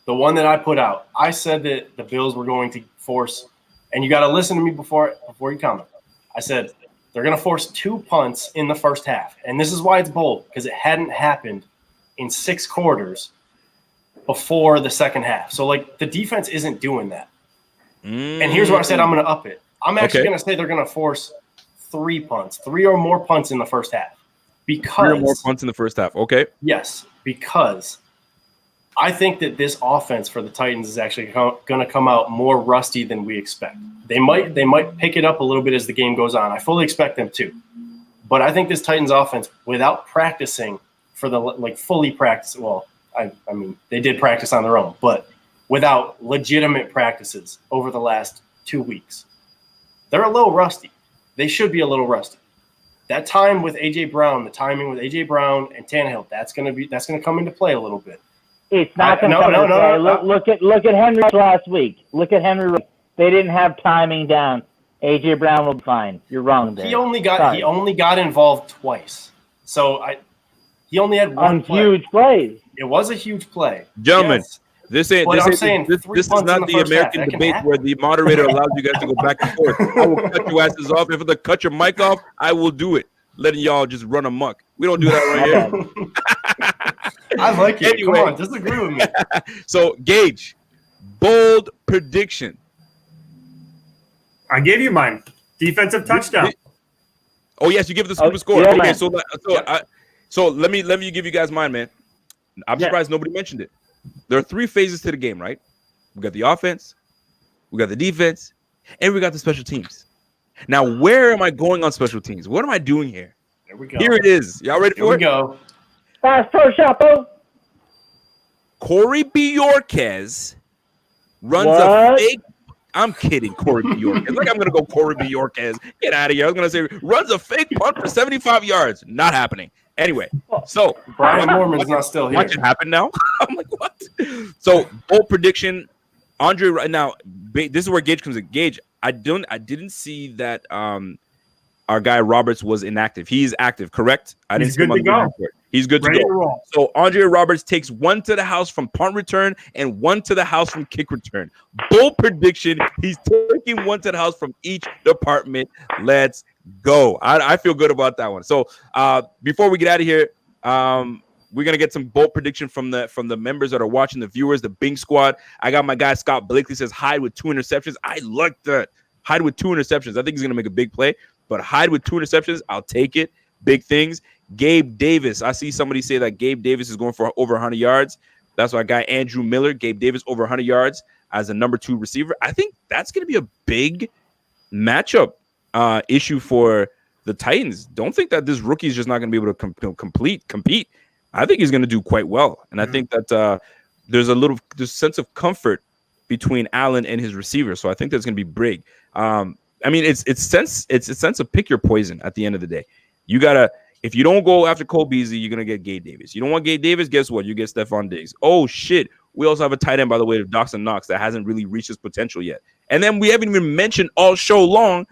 E: the one that I put out, I said that the Bills were going to force, and you got to listen to me before you comment. I said they're going to force 2 punts in the first half. And this is why it's bold, because it hadn't happened in 6 quarters before the second half. So, like, the defense isn't doing that. And here's where I said I'm going to up it. I'm actually going to say they're going to force 3 punts, 3 or more punts in the first half. Because
A: 3 or more punts in the first half. Okay.
E: Yes, because I think that this offense for the Titans is actually going to come out more rusty than we expect. They might pick it up a little bit as the game goes on. I fully expect them to. But I think this Titans offense, without practicing for the fully practice, well, I mean, they did practice on their own, but without legitimate practices over the last 2 weeks, they're a little rusty. They should be a little rusty. That time with A.J. Brown, the timing with A.J. Brown and Tannehill, that's going to come into play a little bit.
D: It's not going to come into play. Look at Henry last week. Look at Henry. They didn't have timing down. A.J. Brown will be fine. You're wrong there.
E: He only got involved twice. So he only had one
D: huge plays.
E: It was a huge play.
A: Gentlemen,
E: yes.
A: This is not the American debate where the moderator allows you guys to go back and forth. I will cut your asses off. If I cut your mic off, I will do it. Letting y'all just run amok. We don't do that right
E: here. I like it. Anyway. Come on, disagree with me.
A: So, Gage, bold prediction.
F: I gave you mine. Defensive touchdown.
A: Oh yes, you give the score.
D: Yeah,
A: okay, so let me give you guys mine, man. I'm surprised nobody mentioned it. There are 3 phases to the game, right? We got the offense, we got the defense, and we got the special teams. Now, where am I going on special teams? What am I doing here?
E: There we go.
A: Here it is. Y'all ready for it?
E: Here we go.
D: Fast pro Chapo.
A: Corey Bjorquez runs a fake. I'm kidding, Corey Bjorquez. Like I'm gonna go Corey Bjorquez. Get out of here. I was gonna say runs a fake punt for 75 yards. Not happening. Anyway, so
E: Brian Norman's not still here.
A: Watch it happen now. I'm like, what? So bold prediction, Andre. Right now, this is where Gage comes in. Gage, I didn't see that our guy Roberts was inactive. He's active, correct? I didn't see him on the report. He's good to go. So Andre Roberts takes 1 to the house from punt return and 1 to the house from kick return. Bold prediction. He's taking 1 to the house from each department. Let's go. I feel good about that one. So before we get out of here, we're gonna get some bold prediction from the members that are watching, the viewers, the Bing squad. I got my guy Scott Blakely says Hyde with 2 interceptions. I like that. Hyde with 2 interceptions. I think he's gonna make a big play. But Hyde with 2 interceptions, I'll take it. Big things. Gabe Davis. I see somebody say that Gabe Davis is going for over 100 yards. That's my guy Andrew Miller. Gabe Davis over 100 yards as a number 2 receiver. I think that's going to be a big matchup issue for the Titans. Don't think that this rookie is just not going to be able to compete. I think he's going to do quite well. And I think that there's a sense of comfort between Allen and his receiver. So I think that's going to be big. I mean, it's a sense of pick your poison at the end of the day. You gotta, if you don't go after Cole Beasley, you're gonna get Gabe Davis. You don't want Gabe Davis, guess what? You get Stephon Diggs. Oh shit. We also have a tight end, by the way, of Dawson Knox that hasn't really reached his potential yet. And then we haven't even mentioned all show long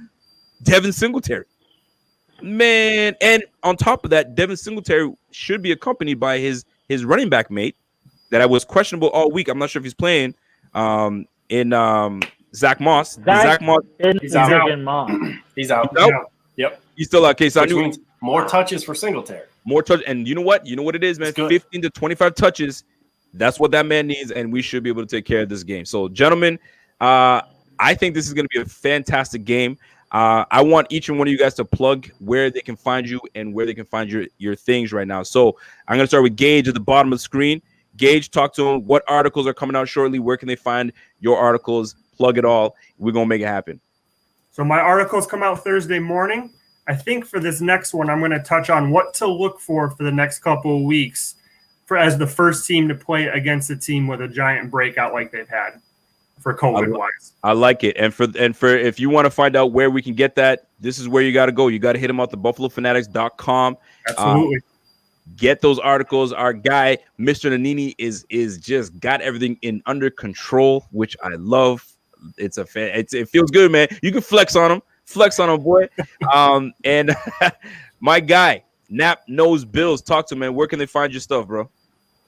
A: Devin Singletary. Man, and on top of that, Devin Singletary should be accompanied by his running back mate that I was questionable all week. I'm not sure if he's playing in Zach Moss. Zach Moss.
E: He's out. He's out. Yep. He's
A: still out. Okay, so
E: which means more touches for Singletary.
A: More touch, and you know what? You know what it is, man. 15 to 25 touches. That's what that man needs, and we should be able to take care of this game. So, gentlemen, I think this is going to be a fantastic game. I want each and one of you guys to plug where they can find you and where they can find your things right now. So, I'm going to start with Gage at the bottom of the screen. Gage, talk to them. What articles are coming out shortly? Where can they find your articles? Plug it all. We're going to make it happen.
F: So my articles come out Thursday morning. I think for this next one, I'm going to touch on what to look for the next couple of weeks as the first team to play against a team with a giant breakout like they've had. for COVID wise.
A: I like it. And for if you want to find out where we can get that, this is where you got to go. You got to hit them up at buffalofanatics.com.
F: Absolutely.
A: Get those articles. Our guy, Mr. Nanini, is just got everything in under control, which I love. It's it feels good, man. You can flex on him, boy. And my guy, Nap Knows Bills. Talk to him, man. Where can they find your stuff, bro?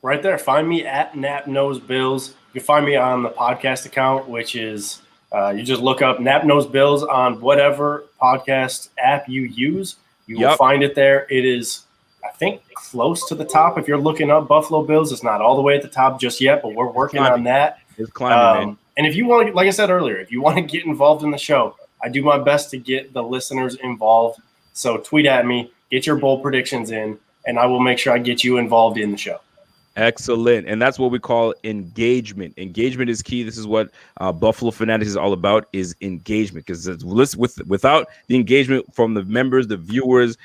E: Right there. Find me at Nap Knows Bills. You can find me on the podcast account, which is you just look up Nap Knows Bills on whatever podcast app you use. You will find it there. It is, I think, close to the top. If you're looking up Buffalo Bills, it's not all the way at the top just yet, but we're working on that.
A: It's climbing, man.
E: And if you want to, like I said earlier, if you want to get involved in the show, I do my best to get the listeners involved. So tweet at me, get your bold predictions in, and I will make sure I get you involved in the show.
A: Excellent. And that's what we call engagement. Engagement is key. This is what Buffalo Fanatics is all about, is engagement. Because without the engagement from the members, the viewers,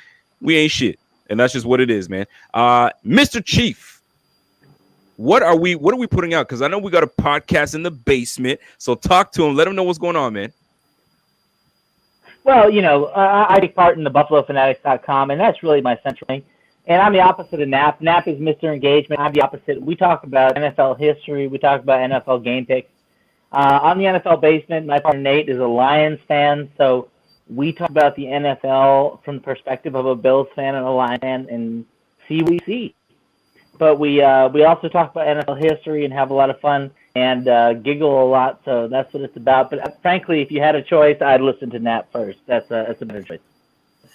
A: we ain't shit. And that's just what it is, man. Mr. Chief, what are we putting out? Because I know we got a podcast in the basement. So talk to him. Let him know what's going on, man.
D: Well, I take part in the BuffaloFanatics.com, and that's really my central thing. And I'm the opposite of Nap. Nap is Mr. Engagement. I'm the opposite. We talk about NFL history. We talk about NFL game picks. On the NFL basement, my partner Nate is a Lions fan, so we talk about the NFL from the perspective of a Bills fan and a Lions fan and see what we see. But we also talk about NFL history and have a lot of fun and giggle a lot, so that's what it's about. But frankly, if you had a choice, I'd listen to Nap first. That's a better choice.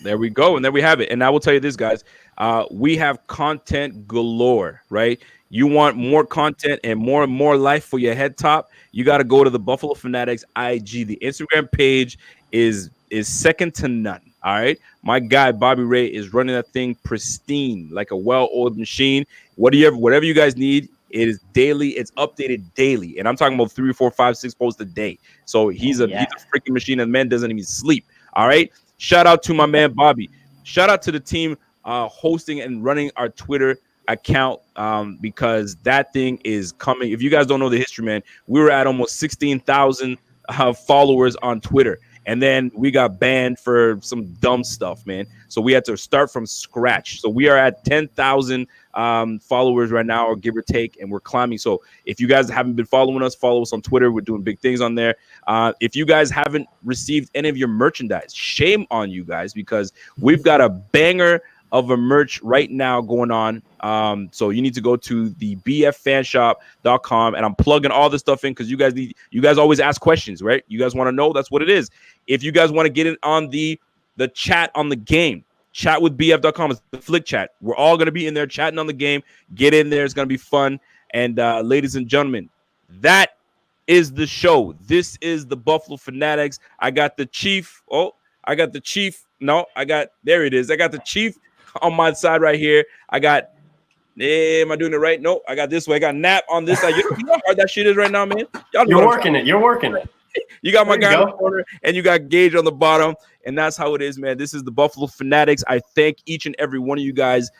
A: There we go. And there we have it. And I will tell you this, guys. We have content galore, right? You want more content and more life for your head top, you got to go to the Buffalo Fanatics IG. The Instagram page is second to none. All right. My guy, Bobby Ray, is running that thing pristine, like a well-oiled machine. Whatever you guys need, it is daily. It's updated daily. And I'm talking about 3, 4, 5, 6 posts a day. So he's a freaking machine, and the man doesn't even sleep. All right. Shout out to my man, Bobby. Shout out to the team hosting and running our Twitter account because that thing is coming. If you guys don't know the history, man, we were at almost 16,000 followers on Twitter. And then we got banned for some dumb stuff, man. So we had to start from scratch. So we are at 10,000 followers right now, or give or take, and we're climbing. So if you guys haven't been following us, follow us on Twitter. We're doing big things on there. If you guys haven't received any of your merchandise, shame on you guys, because we've got a banger of a merch right now going on. So you need to go to the bffanshop.com, and I'm plugging all this stuff in because you guys always ask questions, right? You guys want to know, that's what it is. If you guys want to get it on the chat on the game, chatwithbf.com is the flick chat. We're all going to be in there chatting on the game. Get in there. It's going to be fun. And ladies and gentlemen, that is the show. This is the Buffalo Fanatics. I got the Chief. There it is. I got the Chief on my side right here. I got, am I doing it right? No, I got this way. I got Nap on this side. You know how hard that shit is right now, man?
E: You're working it.
A: You got my guy on the corner, and you got Gage on the bottom, and that's how it is, man. This is the Buffalo Fanatics. I thank each and every one of you guys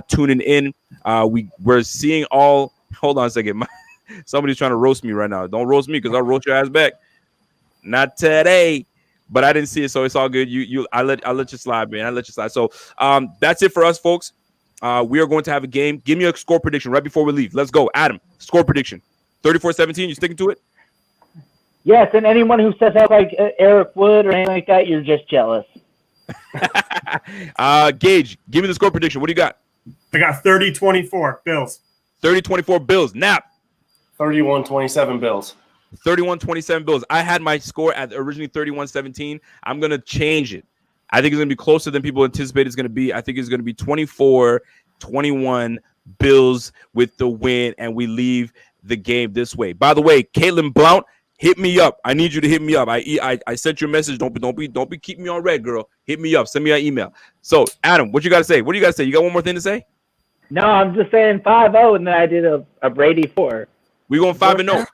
A: tuning in. We're seeing all. Hold on a second. Somebody's trying to roast me right now. Don't roast me, because I'll roast your ass back. Not today. But I didn't see it, so it's all good. I let you slide, man. I let you slide. So that's it for us, folks. We are going to have a game. Give me a score prediction right before we leave. Let's go, Adam. Score prediction: 34-17. You sticking to it?
D: Yes, and anyone who says that like Eric Wood or anything like that, you're just jealous.
A: Gage, give me the score prediction. What do you got?
F: I got 30-24 Bills.
A: 30-24 Bills. Nap.
E: 31-27 Bills.
A: 31-27 Bills. I had my score at originally 31-17. I'm going to change it. I think it's going to be closer than people anticipate it's going to be. I think it's going to be 24-21 Bills with the win, and we leave the game this way. By the way, Caitlin Blount, hit me up. I need you to hit me up. I sent you a message. Don't be keeping me on red, girl. Hit me up. Send me an email. So, Adam, what you got to say? What do you got to say? You got one more thing to say?
D: No, I'm just saying 5-0, and then I did a Brady 4.
A: We going 5-0.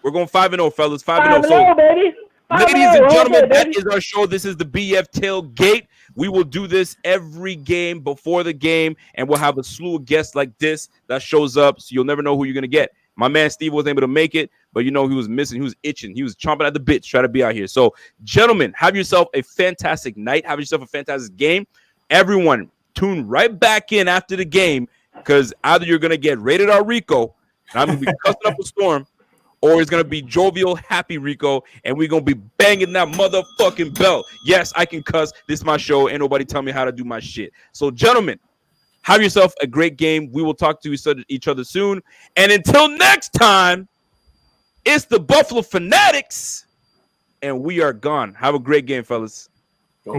A: We're going 5-0, fellas. 5-0.
D: 5-0,
A: So,
D: baby. 5-0,
A: ladies and gentlemen,
D: baby.
A: that is our show. This is the BF Tailgate. We will do this every game before the game, and we'll have a slew of guests like this that shows up, so you'll never know who you're going to get. My man Steve wasn't able to make it, but he was missing. He was itching. He was chomping at the bit to try to be out here. So, gentlemen, have yourself a fantastic night. Have yourself a fantastic game. Everyone, tune right back in after the game because either you're going to get rated R Rico, and I'm going to be cussing up a storm, or it's going to be jovial, happy Rico, and we're going to be banging that motherfucking belt. Yes, I can cuss. This is my show. Ain't nobody tell me how to do my shit. So, gentlemen, have yourself a great game. We will talk to each other soon. And until next time, it's the Buffalo Fanatics, and we are gone. Have a great game, fellas.
E: Go